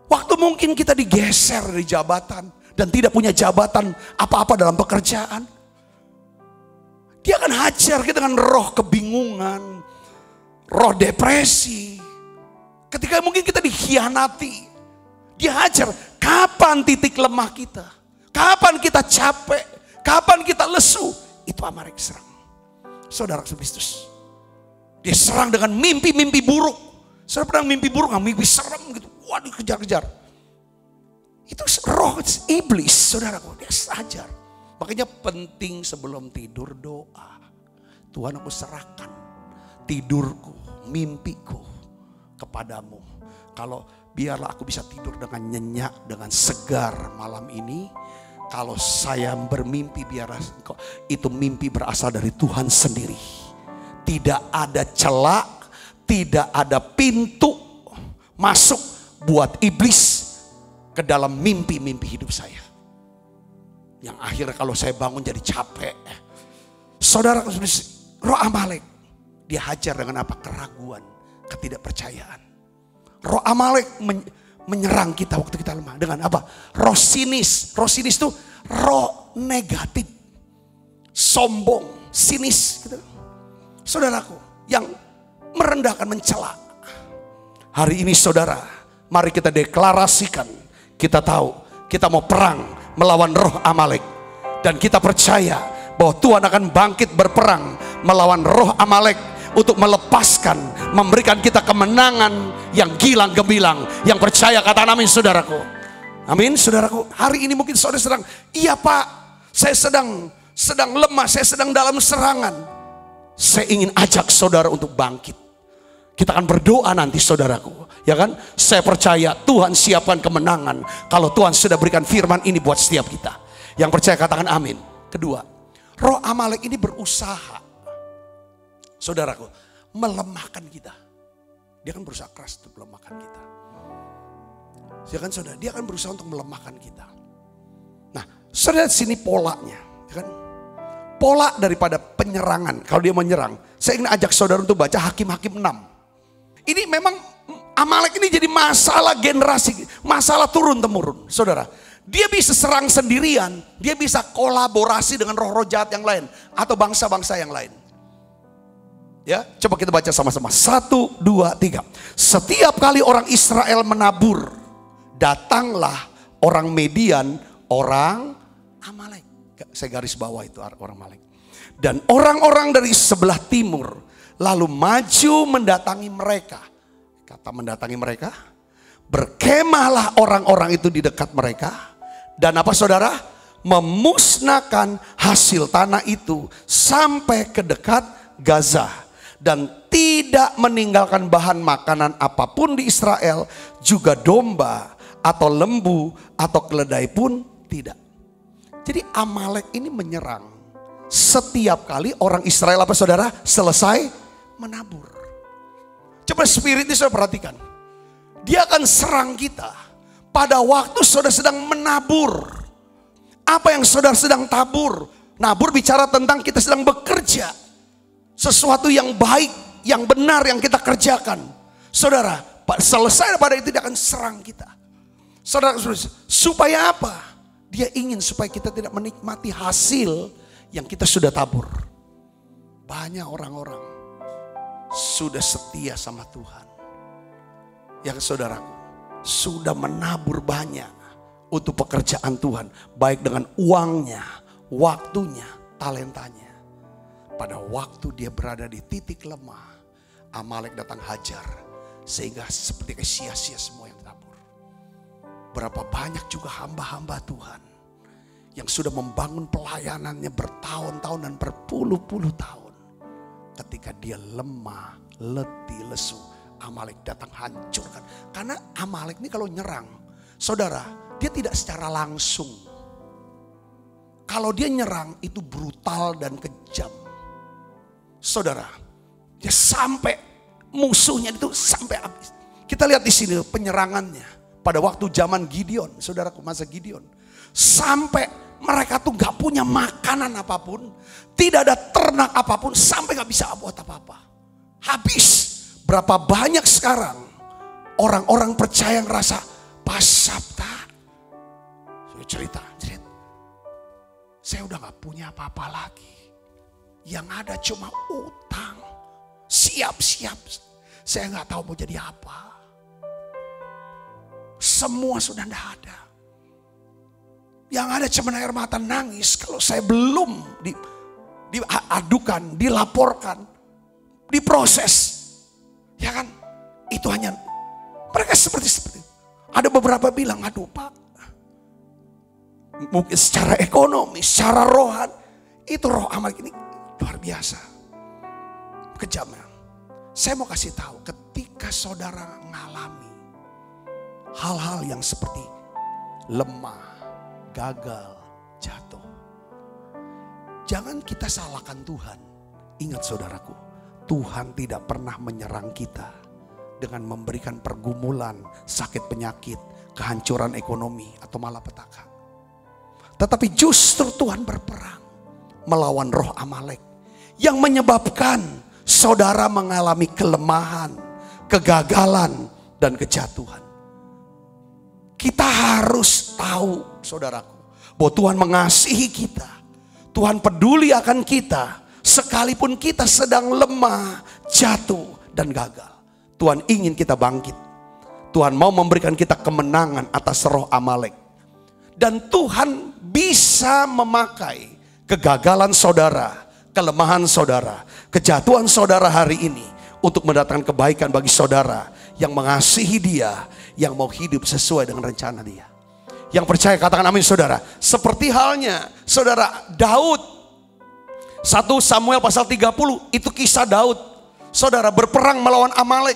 Waktu mungkin kita digeser dari jabatan dan tidak punya jabatan apa-apa dalam pekerjaan. Dia akan hajar kita dengan roh kebingungan, roh depresi. Ketika mungkin kita dikhianati, dia hajar. Kapan titik lemah kita? Kapan kita capek? Kapan kita lesu? Itu Amalek serang. Saudara Kristus. Dia serang dengan mimpi-mimpi buruk. Saudara pernah mimpi buruk, mimpi serem gitu. Wah, dikejar-kejar. Itu roh iblis, saudaraku. Dia hajar. Makanya penting sebelum tidur doa. Tuhan, aku serahkan tidurku, mimpiku kepadamu. Kalau biarlah aku bisa tidur dengan nyenyak, dengan segar malam ini. Kalau saya bermimpi, biarlah itu mimpi berasal dari Tuhan sendiri. Tidak ada celah, tidak ada pintu masuk buat iblis ke dalam mimpi-mimpi hidup saya. Yang akhirnya kalau saya bangun jadi capek. Saudara, roh Amalek, dia hajar dengan apa? Keraguan, ketidakpercayaan. Roh Amalek menyerang kita waktu kita lemah. Dengan apa? Roh sinis. Roh sinis itu roh negatif. Sombong, sinis gitu. Saudaraku, yang merendahkan, mencela. Hari ini saudara, mari kita deklarasikan. Kita tahu, kita mau perang melawan roh Amalek. Dan kita percaya bahwa Tuhan akan bangkit berperang melawan roh Amalek, untuk melepaskan, memberikan kita kemenangan yang gilang gemilang. Yang percaya katakan amin saudaraku. Amin saudaraku. Hari ini mungkin saudara sedang, iya Pak, saya sedang lemah, saya sedang dalam serangan. Saya ingin ajak saudara untuk bangkit. Kita akan berdoa nanti saudaraku. Ya kan? Saya percaya Tuhan siapkan kemenangan. Kalau Tuhan sudah berikan firman ini buat setiap kita. Yang percaya katakan amin. Kedua, roh Amalek ini berusaha, saudaraku, melemahkan kita. Dia akan berusaha keras untuk melemahkan kita. Ya kan saudara? Dia akan berusaha untuk melemahkan kita. Nah, saudara, sini polanya. Ya kan? Pola daripada penyerangan. Kalau dia menyerang, saya ingin ajak saudara untuk baca Hakim-Hakim 6. Ini memang Amalek ini jadi masalah generasi, masalah turun-temurun. Saudara, dia bisa serang sendirian, dia bisa kolaborasi dengan roh-roh jahat yang lain atau bangsa-bangsa yang lain. Ya, coba kita baca sama-sama. 1, 2, 3. Setiap kali orang Israel menabur, datanglah orang Median, orang Amalek. Saya garis bawah itu orang Amalek. Dan orang-orang dari sebelah timur lalu maju mendatangi mereka. Kata mendatangi mereka, berkemahlah orang-orang itu di dekat mereka. Dan apa saudara? Memusnahkan hasil tanah itu sampai ke dekat Gaza. Dan tidak meninggalkan bahan makanan apapun di Israel. Juga domba atau lembu atau keledai pun tidak. Jadi Amalek ini menyerang setiap kali orang Israel apa saudara? Selesai menabur. Coba spirit ini saudara perhatikan. Dia akan serang kita pada waktu saudara sedang menabur. Apa yang saudara sedang tabur? Nabur bicara tentang kita sedang bekerja. Sesuatu yang baik, yang benar yang kita kerjakan. Saudara, selesai pada itu dia akan serang kita. Saudara, supaya apa? Dia ingin supaya kita tidak menikmati hasil yang kita sudah tabur. Banyak orang-orang sudah setia sama Tuhan. Yang saudaraku, sudah menabur banyak untuk pekerjaan Tuhan. Baik dengan uangnya, waktunya, talentanya. Pada waktu dia berada di titik lemah, Amalek datang hajar. Sehingga seperti sia-sia semua yang tabur. Berapa banyak juga hamba-hamba Tuhan yang sudah membangun pelayanannya bertahun-tahun dan berpuluh-puluh tahun. Ketika dia lemah, letih, lesu, Amalek datang hancurkan. Karena Amalek ini kalau nyerang, saudara, dia tidak secara langsung. Kalau dia nyerang itu brutal dan kejam. Saudara, dia sampai musuhnya itu sampai habis. Kita lihat di sini penyerangannya. Pada waktu zaman Gideon, saudaraku, masa Gideon. Sampai mereka tuh gak punya makanan apapun. Tidak ada ternak apapun. Sampai gak bisa buat apa-apa. Habis. Berapa banyak sekarang orang-orang percaya yang rasa Pak Sabta. Saya cerita. Saya udah gak punya apa-apa lagi. Yang ada cuma utang. Siap-siap. Saya gak tahu mau jadi apa. Semua sudah gak ada. Yang ada cuma air mata nangis kalau saya belum diadukan, dilaporkan, diproses. Ya kan? Itu hanya mereka seperti ada beberapa bilang, aduh Pak, mungkin secara ekonomi, secara rohan, itu roh Amalek ini luar biasa. Kejamnya. Saya mau kasih tahu, ketika saudara mengalami hal-hal yang seperti lemah, gagal, jatuh. Jangan kita salahkan Tuhan. Ingat saudaraku, Tuhan tidak pernah menyerang kita dengan memberikan pergumulan, sakit penyakit, kehancuran ekonomi atau malapetaka. Tetapi justru Tuhan berperang melawan roh Amalek yang menyebabkan saudara mengalami kelemahan, kegagalan, dan kejatuhan. Kita harus tahu, saudaraku, bahwa Tuhan mengasihi kita. Tuhan peduli akan kita. Sekalipun kita sedang lemah, jatuh, dan gagal. Tuhan ingin kita bangkit. Tuhan mau memberikan kita kemenangan atas roh Amalek. Dan Tuhan bisa memakai kegagalan saudara, kelemahan saudara, kejatuhan saudara hari ini untuk mendatangkan kebaikan bagi saudara yang mengasihi Dia, yang mau hidup sesuai dengan rencana Dia. Yang percaya katakan amin saudara. Seperti halnya saudara Daud, 1 Samuel pasal 30, itu kisah Daud. Saudara berperang melawan Amalek.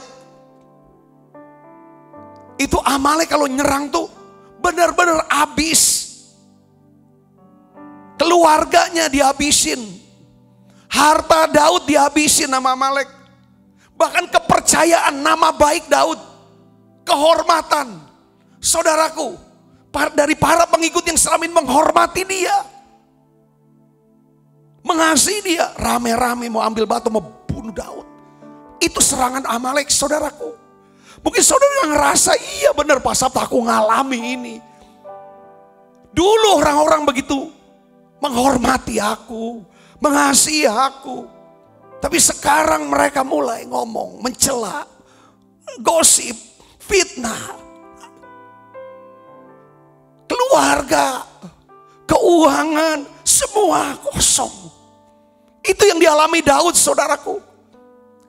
Itu Amalek kalau nyerang tuh benar-benar habis. Keluarganya dihabisin. Harta Daud dihabisin nama Amalek. Bahkan kepercayaan, nama baik Daud. Kehormatan. Saudaraku, dari para pengikut yang selama ini menghormati dia. Mengasihi dia. Rame-rame mau ambil batu, mau bunuh Daud. Itu serangan Amalek saudaraku. Mungkin saudara ngerasa, iya benar Pak Sabta aku ngalami ini. Dulu orang-orang begitu menghormati aku, mengasihi aku. Tapi sekarang mereka mulai ngomong, mencela, gosip, fitnah. Keluarga, keuangan, semua kosong. Itu yang dialami Daud saudaraku.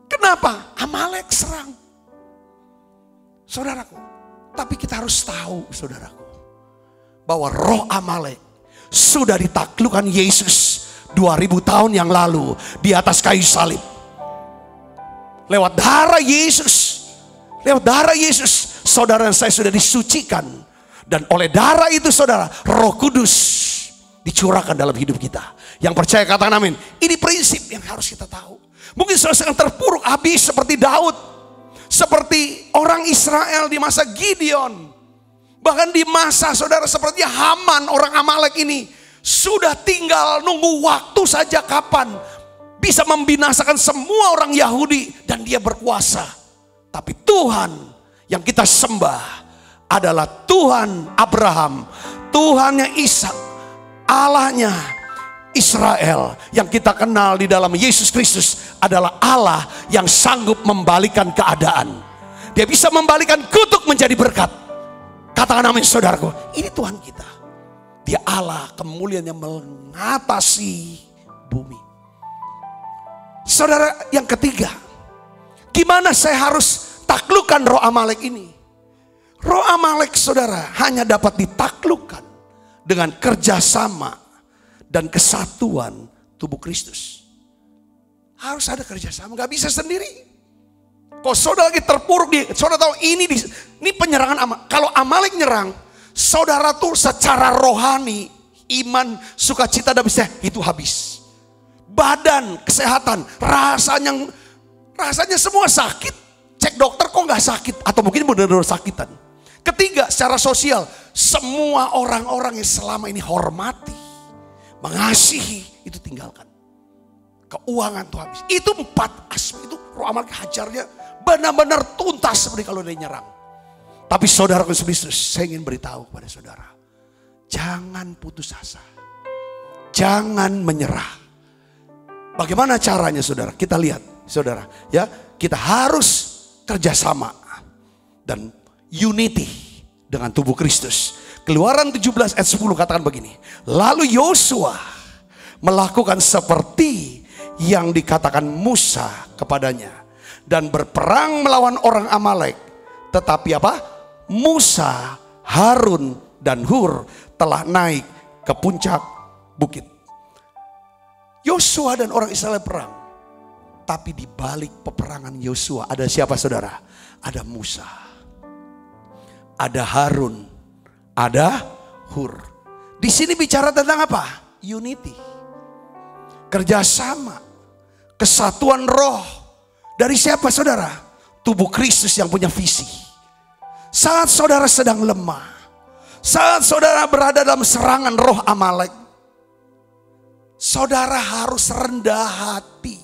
Kenapa? Amalek serang. Saudaraku, tapi kita harus tahu saudaraku, bahwa roh Amalek sudah ditaklukkan Yesus 2000 tahun yang lalu di atas kayu salib. Lewat darah Yesus, saudara dan saya sudah disucikan. Dan oleh darah itu saudara, Roh Kudus dicurahkan dalam hidup kita. Yang percaya katakan amin. Ini prinsip yang harus kita tahu. Mungkin saudara sedang terpuruk habis seperti Daud. Seperti orang Israel di masa Gideon. Bahkan di masa saudara seperti Haman orang Amalek ini. Sudah tinggal nunggu waktu saja kapan bisa membinasakan semua orang Yahudi. Dan dia berkuasa. Tapi Tuhan yang kita sembah adalah Tuhan Abraham. Tuhannya Ishak. Allahnya Israel yang kita kenal di dalam Yesus Kristus adalah Allah yang sanggup membalikan keadaan. Dia bisa membalikan kutuk menjadi berkat. Katakan amin saudaraku. Ini Tuhan kita. Dia Allah kemuliaan yang mengatasi bumi. Saudara yang ketiga, gimana saya harus taklukkan roh Amalek ini? Roh Amalek saudara hanya dapat ditaklukkan dengan kerjasama dan kesatuan tubuh Kristus. Harus ada kerjasama, gak bisa sendiri. Kalau saudara lagi terpuruk, saudara tahu ini penyerangan Amalek. Kalau Amalek nyerang, saudara tuh secara rohani, iman, sukacita dan bisa itu habis. Badan, kesehatan, rasanya semua sakit. Cek dokter kok gak sakit, atau mungkin benar-benar sakitan. Ketiga, secara sosial, semua orang-orang yang selama ini hormati, mengasihi, itu tinggalkan. Keuangan tuh habis. Itu 4 aspek itu roh Amalek hajarnya benar-benar tuntas seperti kalau dia nyerang. Tapi saudara Kristus, saya ingin beritahu kepada saudara, jangan putus asa. Jangan menyerah. Bagaimana caranya saudara? Kita lihat saudara, ya, kita harus kerjasama dan unity dengan tubuh Kristus. Keluaran 17 ayat 10 katakan begini. Lalu Yosua melakukan seperti yang dikatakan Musa kepadanya. Dan berperang melawan orang Amalek. Tetapi apa? Musa, Harun, dan Hur telah naik ke puncak bukit. Yosua dan orang Israel perang. Tapi di balik peperangan Yosua ada siapa saudara? Ada Musa. Ada Harun. Ada Hur. Di sini bicara tentang apa? Unity. Kerjasama. Kesatuan roh. Dari siapa saudara? Tubuh Kristus yang punya visi. Saat saudara sedang lemah. Saat saudara berada dalam serangan roh Amalek. Saudara harus rendah hati.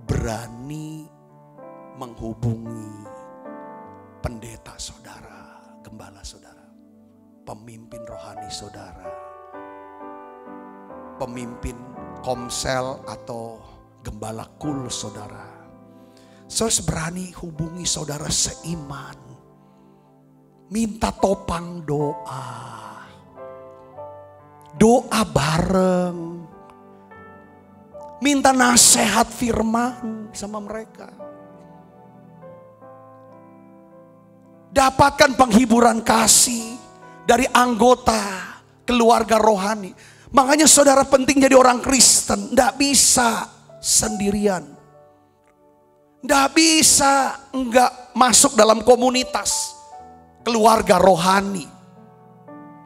Berani menghubungi pendeta saudara, gembala saudara, pemimpin rohani saudara, pemimpin komsel atau gembala kul saudara. Saudara berani hubungi saudara seiman, minta topang doa, doa bareng, Minta nasihat firman sama mereka. Dapatkan penghiburan kasih dari anggota keluarga rohani. Makanya saudara penting jadi orang Kristen. Tidak bisa sendirian. Tidak bisa enggak masuk dalam komunitas keluarga rohani.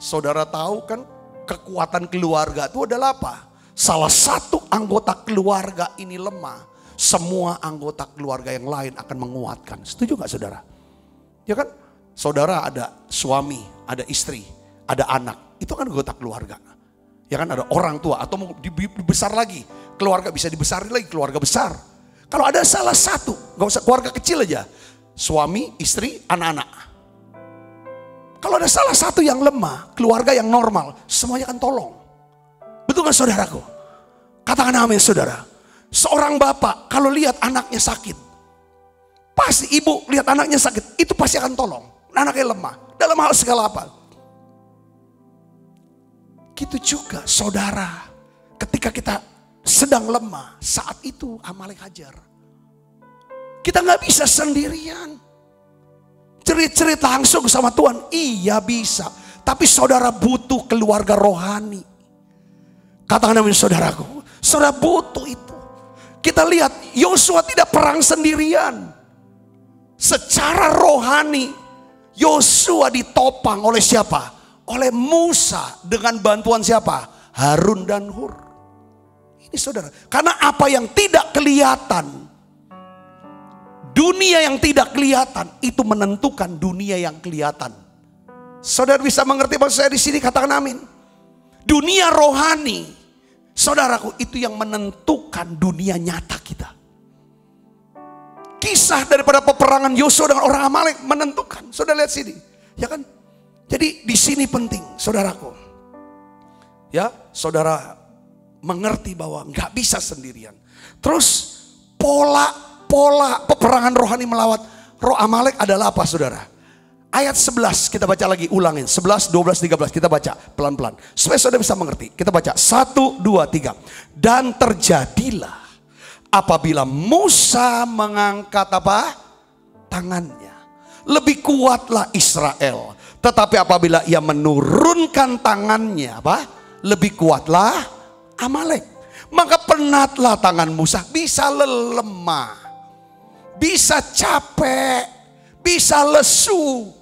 Saudara tahu kan kekuatan keluarga itu adalah apa? Salah satu anggota keluarga ini lemah, semua anggota keluarga yang lain akan menguatkan. Setuju gak saudara? Ya kan? Saudara ada suami, ada istri, ada anak. Itu kan anggota keluarga. Ya kan, ada orang tua atau mau dibesar lagi. Keluarga bisa dibesarin lagi, keluarga besar. Kalau ada salah satu, gak usah keluarga kecil aja. Suami, istri, anak-anak. Kalau ada salah satu yang lemah, keluarga yang normal, semuanya akan tolong. Betul gak saudaraku? Katakan amin saudara. Seorang bapak kalau lihat anaknya sakit, pasti ibu lihat anaknya sakit, itu pasti akan tolong. Anaknya lemah, dalam hal segala apa. Gitu juga saudara, ketika kita sedang lemah, saat itu Amalek hajar. Kita gak bisa sendirian. Cerit-cerit langsung sama Tuhan, iya bisa. Tapi saudara butuh keluarga rohani. Katakan amin saudaraku, saudara butuh itu. Kita lihat Yosua tidak perang sendirian. Secara rohani Yosua ditopang oleh siapa? Oleh Musa dengan bantuan siapa? Harun dan Hur. Ini saudara, karena apa yang tidak kelihatan, dunia yang tidak kelihatan itu menentukan dunia yang kelihatan. Saudara bisa mengerti maksud saya di sini? Katakan amin. Dunia rohani, saudaraku, itu yang menentukan dunia nyata kita. Kisah daripada peperangan Yosua dengan orang Amalek menentukan. Saudara lihat sini, ya kan? Jadi di sini penting, saudaraku. Ya, saudara mengerti bahwa nggak bisa sendirian. Terus pola peperangan rohani melawan roh Amalek adalah apa saudara? Ayat 11 kita baca lagi, ulangin. 11, 12, 13 kita baca pelan-pelan. Supaya saudara bisa mengerti. Kita baca 1, 2, 3. Dan terjadilah apabila Musa mengangkat apa? Tangannya. Lebih kuatlah Israel. Tetapi apabila ia menurunkan tangannya apa? Lebih kuatlah Amalek. Maka penatlah tangan Musa. Bisa lemah, bisa capek, bisa lesu.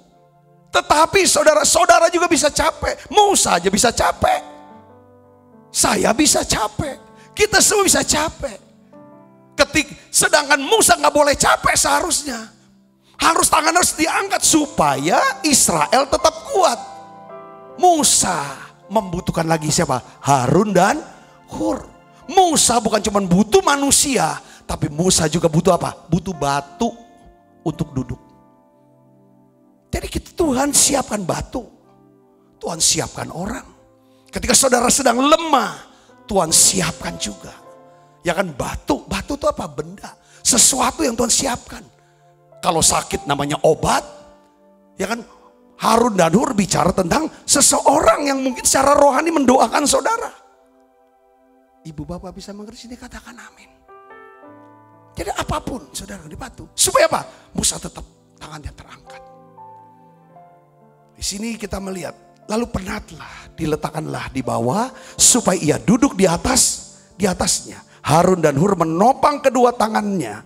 Tetapi saudara-saudara juga bisa capek. Musa aja bisa capek. Saya bisa capek. Kita semua bisa capek. Sedangkan Musa gak boleh capek seharusnya. Tangan harus diangkat supaya Israel tetap kuat. Musa membutuhkan lagi siapa? Harun dan Hur. Musa bukan cuma butuh manusia, tapi Musa juga butuh apa? Butuh batu untuk duduk. Jadi Tuhan siapkan batu, Tuhan siapkan orang. Ketika saudara sedang lemah, Tuhan siapkan juga. Ya kan, batu itu apa? Benda, sesuatu yang Tuhan siapkan. Kalau sakit namanya obat, ya kan? Harun dan Hur bicara tentang seseorang yang mungkin secara rohani mendoakan saudara. Ibu bapak bisa mengerti sini, katakan amin. Jadi apapun saudara dibantu. Supaya apa? Musa tetap tangannya terangkat. Di sini kita melihat, lalu penatlah, diletakkanlah di bawah supaya ia duduk di atasnya. Harun dan Hur menopang kedua tangannya.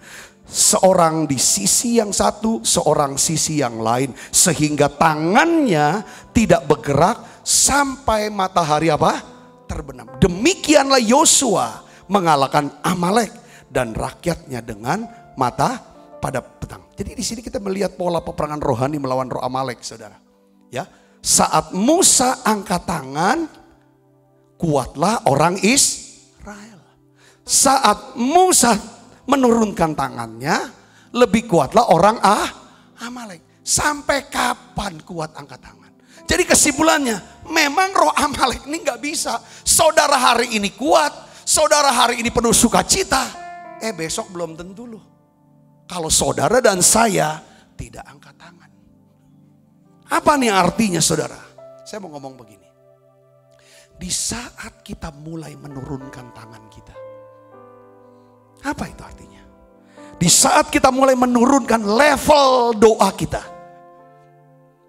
Seorang di sisi yang satu, seorang sisi yang lain. Sehingga tangannya tidak bergerak sampai matahari apa? Terbenam. Demikianlah Yosua mengalahkan Amalek dan rakyatnya dengan mata pada petang. Jadi di sini kita melihat pola peperangan rohani melawan roh Amalek, saudara. Ya, saat Musa angkat tangan, kuatlah orang Israel. Saat Musa menurunkan tangannya, lebih kuatlah orang Amalek. Sampai kapan kuat angkat tangan? Jadi kesimpulannya, memang roh Amalek ini gak bisa. Saudara hari ini kuat, saudara hari ini penuh sukacita, besok belum tentu loh. Kalau saudara dan saya tidak angkat tangan. Apa nih artinya saudara? Saya mau ngomong begini. Di saat kita mulai menurunkan tangan kita, Apa itu artinya? Di saat kita mulai menurunkan level doa kita,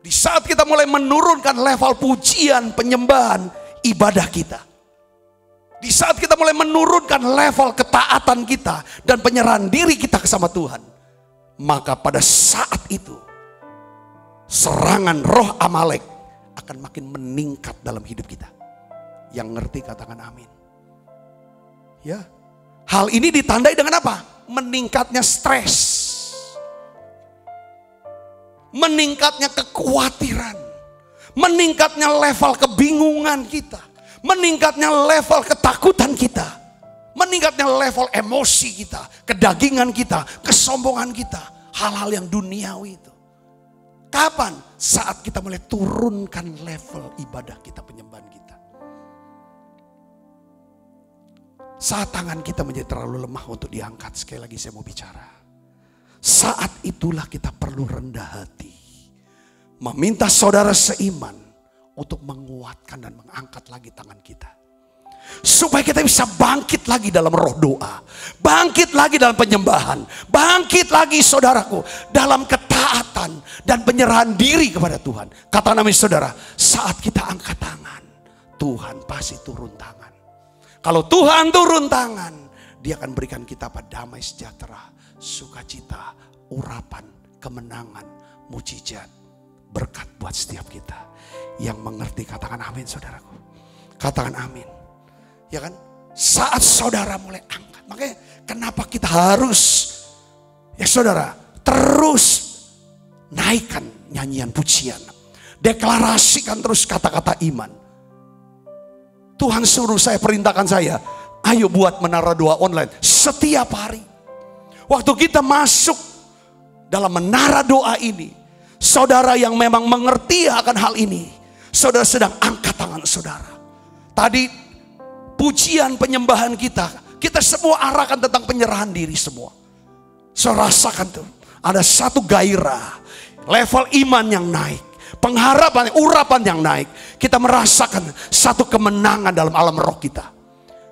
di saat kita mulai menurunkan level pujian, penyembahan, ibadah kita, di saat kita mulai menurunkan level ketaatan kita dan penyerahan diri kita sama Tuhan, maka pada saat itu serangan roh Amalek akan makin meningkat dalam hidup kita. Yang ngerti katakan amin. Ya, hal ini ditandai dengan apa? Meningkatnya stres, meningkatnya kekhawatiran, meningkatnya level kebingungan kita, meningkatnya level ketakutan kita, meningkatnya level emosi kita, kedagingan kita, kesombongan kita, hal-hal yang duniawi itu. Kapan? Saat kita mulai turunkan level ibadah kita, penyembahan kita. Saat tangan kita menjadi terlalu lemah untuk diangkat, sekali lagi saya mau bicara. Saat itulah kita perlu rendah hati, meminta saudara seiman untuk menguatkan dan mengangkat lagi tangan kita. Supaya kita bisa bangkit lagi dalam roh doa, bangkit lagi dalam penyembahan, bangkit lagi saudaraku dalam ketaatan dan penyerahan diri kepada Tuhan. Kata nama saudara, saat kita angkat tangan, Tuhan pasti turun tangan. Kalau Tuhan turun tangan, Dia akan berikan kita damai sejahtera, sukacita, urapan, kemenangan, mujizat, berkat buat setiap kita. Yang mengerti katakan amin saudaraku. Katakan amin. Ya kan? Saat saudara mulai angkat. Makanya kenapa kita harus, ya saudara, terus naikkan nyanyian pujian. Deklarasikan terus kata-kata iman. Tuhan suruh saya, perintahkan saya, ayo buat menara doa online setiap hari. Waktu kita masuk dalam menara doa ini, saudara yang memang mengerti akan hal ini, saudara sedang angkat tangan saudara. Tadi pujian penyembahan kita semua arahkan tentang penyerahan diri semua. Saudara rasakan tuh, ada satu gairah, level iman yang naik. Pengharapan, urapan yang naik. Kita merasakan satu kemenangan dalam alam roh kita.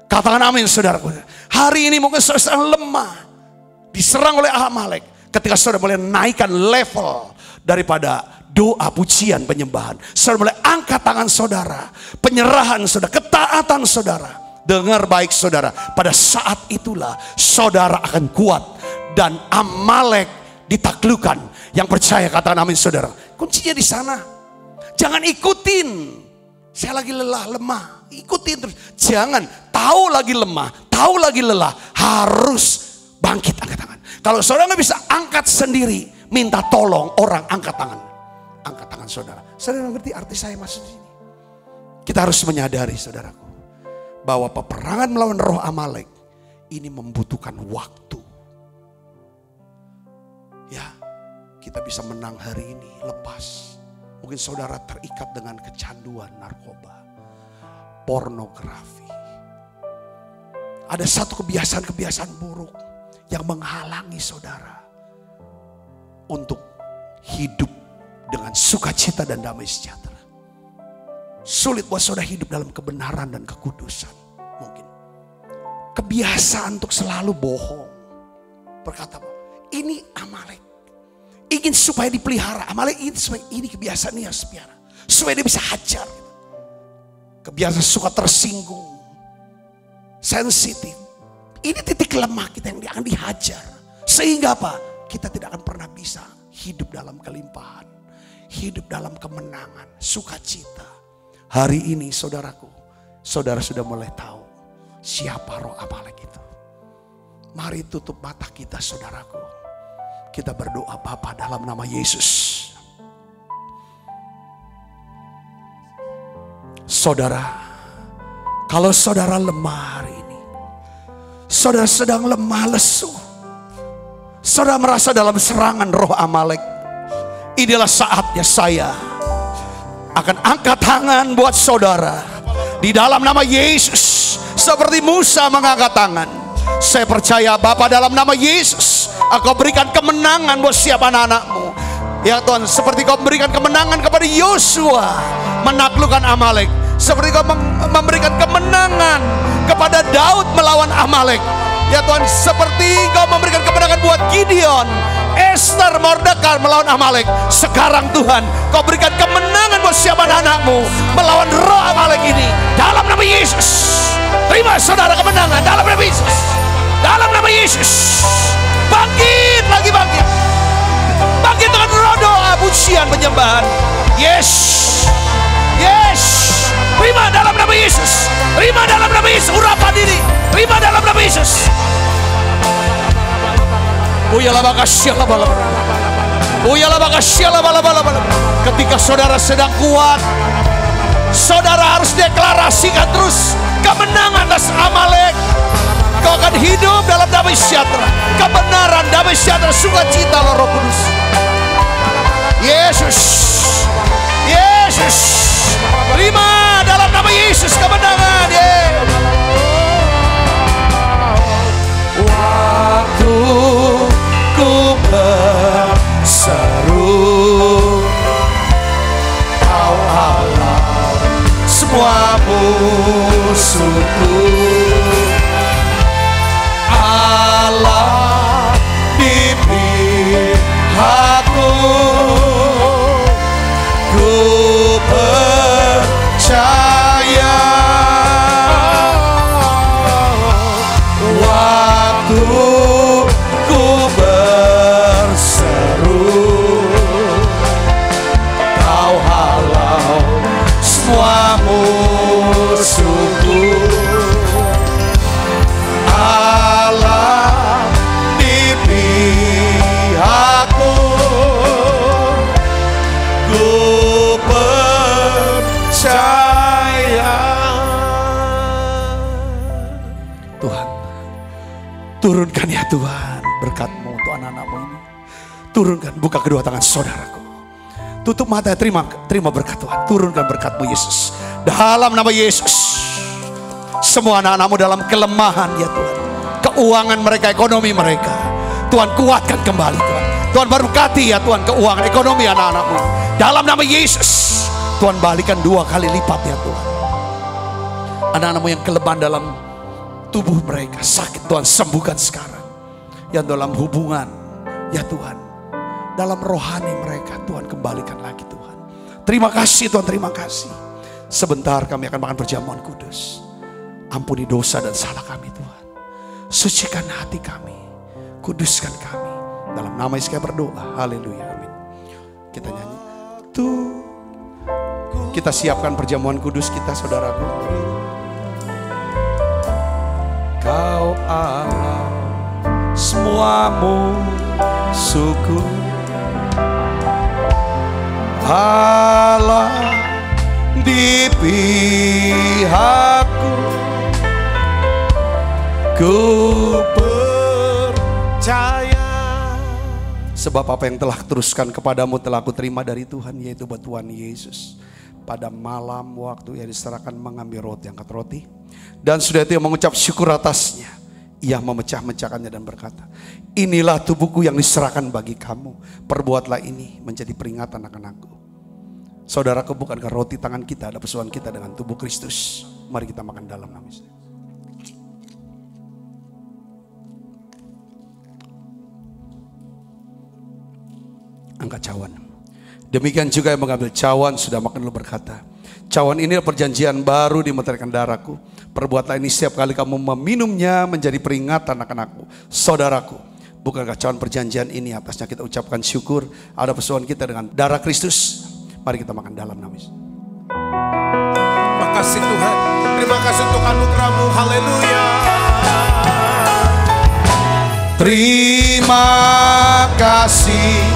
Katakan amin saudaraku. Hari ini mungkin saudara lemah, diserang oleh Amalek. Ketika saudara mulai naikkan level daripada doa, pujian, penyembahan, saudara mulai angkat tangan saudara, penyerahan saudara, ketaatan saudara. Dengar baik saudara, pada saat itulah saudara akan kuat dan Amalek ditaklukkan. Yang percaya katakan amin saudara. Kuncinya di sana. Jangan ikutin. Saya lagi lelah, lemah. Ikutin terus. Jangan tahu lagi lemah, tahu lagi lelah, harus bangkit angkat tangan. Kalau saudara nggak bisa angkat sendiri, minta tolong orang angkat tangan. Angkat tangan saudara. Saudara ngerti arti saya maksud ini? Kita harus menyadari saudaraku, bahwa peperangan melawan roh Amalek ini membutuhkan waktu. Ya, kita bisa menang hari ini, lepas. Mungkin saudara terikat dengan kecanduan narkoba, pornografi. Ada satu kebiasaan-kebiasaan buruk yang menghalangi saudara untuk hidup dengan sukacita dan damai sejahtera. Sulit buat saudara hidup dalam kebenaran dan kekudusan. Mungkin kebiasaan untuk selalu bohong, berkata ini Amalek ingin supaya dipelihara. Amalek ingin supaya ini kebiasaan ini harus dipelihara, supaya dia bisa hajar. Kebiasaan suka tersinggung, sensitif. Ini titik lemah kita yang akan dihajar. Sehingga apa? Kita tidak akan pernah bisa hidup dalam kelimpahan, hidup dalam kemenangan, sukacita. Hari ini saudaraku, saudara sudah mulai tahu siapa roh Amalek itu. Mari tutup mata kita saudaraku. Kita berdoa Bapa dalam nama Yesus. Saudara, kalau saudara lemah hari ini, saudara sedang lemah lesu, saudara merasa dalam serangan roh Amalek, inilah saatnya saya akan angkat tangan buat saudara. Di dalam nama Yesus, seperti Musa mengangkat tangan. Saya percaya Bapa dalam nama Yesus, Engkau berikan kemenangan buat siapa anak-anakmu. Ya Tuhan, seperti Kau memberikan kemenangan kepada Yosua menaklukkan Amalek, seperti Kau memberikan kemenangan kepada Daud melawan Amalek. Ya Tuhan, seperti Engkau memberikan kemenangan buat Gideon, Esther, Mordekai melawan Amalek. Sekarang Tuhan, Kau berikan kemenangan buat siapa anak-anakmu melawan roh Amalek ini. Dalam nama Yesus. Terima saudara kemenangan dalam nama Yesus. Dalam nama Yesus. Bangkit lagi, bangkit. Bangkit dengan roh doa, pujian, penyembahan. Yes. Yes. Terima dalam nama Yesus. Terima dalam nama Yesus. Urapan diri. Terima dalam nama Yesus. Uyalah bakasyalah balap. Uyalah bakasyalah balap. Ketika saudara sedang kuat, saudara harus deklarasikan terus kemenangan atas Amalek. Kau akan hidup dalam damai sejahtera, kebenaran, damai sejahtera, sukacita Roh Kudus. Yesus, Yesus, terima dalam nama Yesus kemenangan. Waktu ku berseru, Kau halau semua musuhku. Allah di pihakku, ku percaya. Waktu ku berseru, Kau halau semua musuhku. Allah di pihakku, ku percaya. Tuhan, turunkan ya Tuhan berkat-Mu untuk anak-anak-Mu ini. Turunkan, buka kedua tangan saudaraku. Tutup mata, terima berkat Tuhan. Turunkan berkat-Mu Yesus. Dalam nama Yesus. Semua anak-anak-Mu dalam kelemahan ya Tuhan, keuangan mereka, ekonomi mereka, Tuhan kuatkan kembali Tuhan. Tuhan berkati ya Tuhan keuangan, ekonomi anak-anak-Mu. Dalam nama Yesus, Tuhan balikan 2 kali lipat ya Tuhan. Anak-anak-Mu yang kelemahan dalam tubuh mereka, sakit Tuhan sembuhkan sekarang. Yang dalam hubungan ya Tuhan, dalam rohani mereka Tuhan kembalikan lagi Tuhan. Terima kasih Tuhan, terima kasih. Sebentar kami akan makan perjamuan kudus. Ampuni dosa dan salah kami Tuhan. Sucikan hati kami, kuduskan kami. Dalam nama Yesus kami berdoa. Haleluya, amin. Kita nyanyi. Tuh, kita siapkan perjamuan kudus kita saudaraku. Kau Allah semua musuhku, Allah di pihakku, ku percaya. Sebab apa yang telah teruskan kepadamu telah aku terima dari Tuhan, yaitu buat Tuhan Yesus. Pada malam waktu ia diserahkan mengambil roti, angkat roti. Dan sudah itu ia mengucap syukur atasnya. Ia memecah-mecahkannya dan berkata, inilah tubuhku yang diserahkan bagi kamu. Perbuatlah ini menjadi peringatan akan aku. Saudaraku, bukankah roti tangan kita ada persoalan kita dengan tubuh Kristus? Mari kita makan dalam nama Yesus. Angkat cawan. Demikian juga yang mengambil cawan sudah makan lalu berkata, cawan ini perjanjian baru dimeteraikan darahku. Perbuatlah ini setiap kali kamu meminumnya menjadi peringatan akan aku. Saudaraku, bukankah cawan perjanjian ini atasnya kita ucapkan syukur ada persoalan kita dengan darah Kristus? Mari kita makan dalam nama Yesus. Terima kasih Tuhan. Terima kasih untuk anugerah-Mu. Haleluya. Terima kasih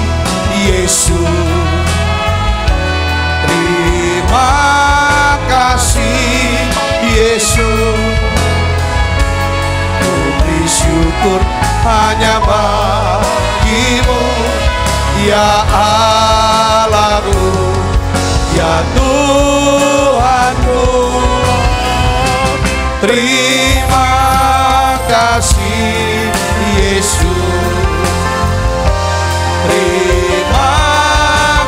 Yesus. Terima kasih Yesus. Ku beri syukur hanya bagi-Mu, ya Allahku, ya Tuhanku. Terima kasih Yesus. Terima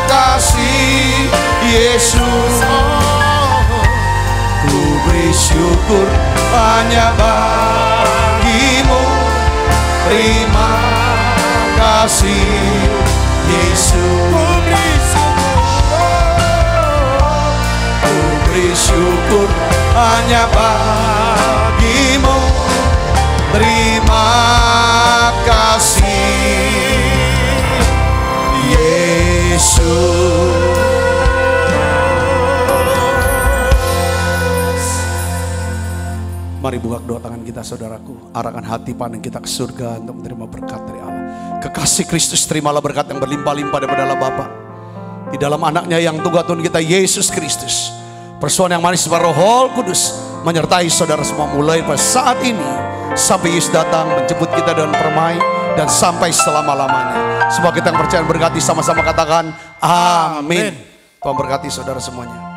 kasih Yesus. Ku beri syukur hanya bagi-Mu, Terima kasih Yesus. Ku beri syukur hanya bagimu. Terima kasih Yesus. Mari buka kedua tangan kita saudaraku. Arahkan hati pandang kita ke surga untuk menerima berkat dari Allah. Kekasih Kristus, terimalah berkat yang berlimpah-limpah daripada Allah Bapa. Di dalam anaknya yang tunggal Tuhan kita Yesus Kristus. Persoalan yang manis dari Roh Kudus menyertai saudara semua mulai pada saat ini sampai Yesus datang menjemput kita dengan permai dan sampai selama-lamanya. Sebab kita yang percaya berkati sama-sama katakan amin. Tuhan berkati saudara semuanya.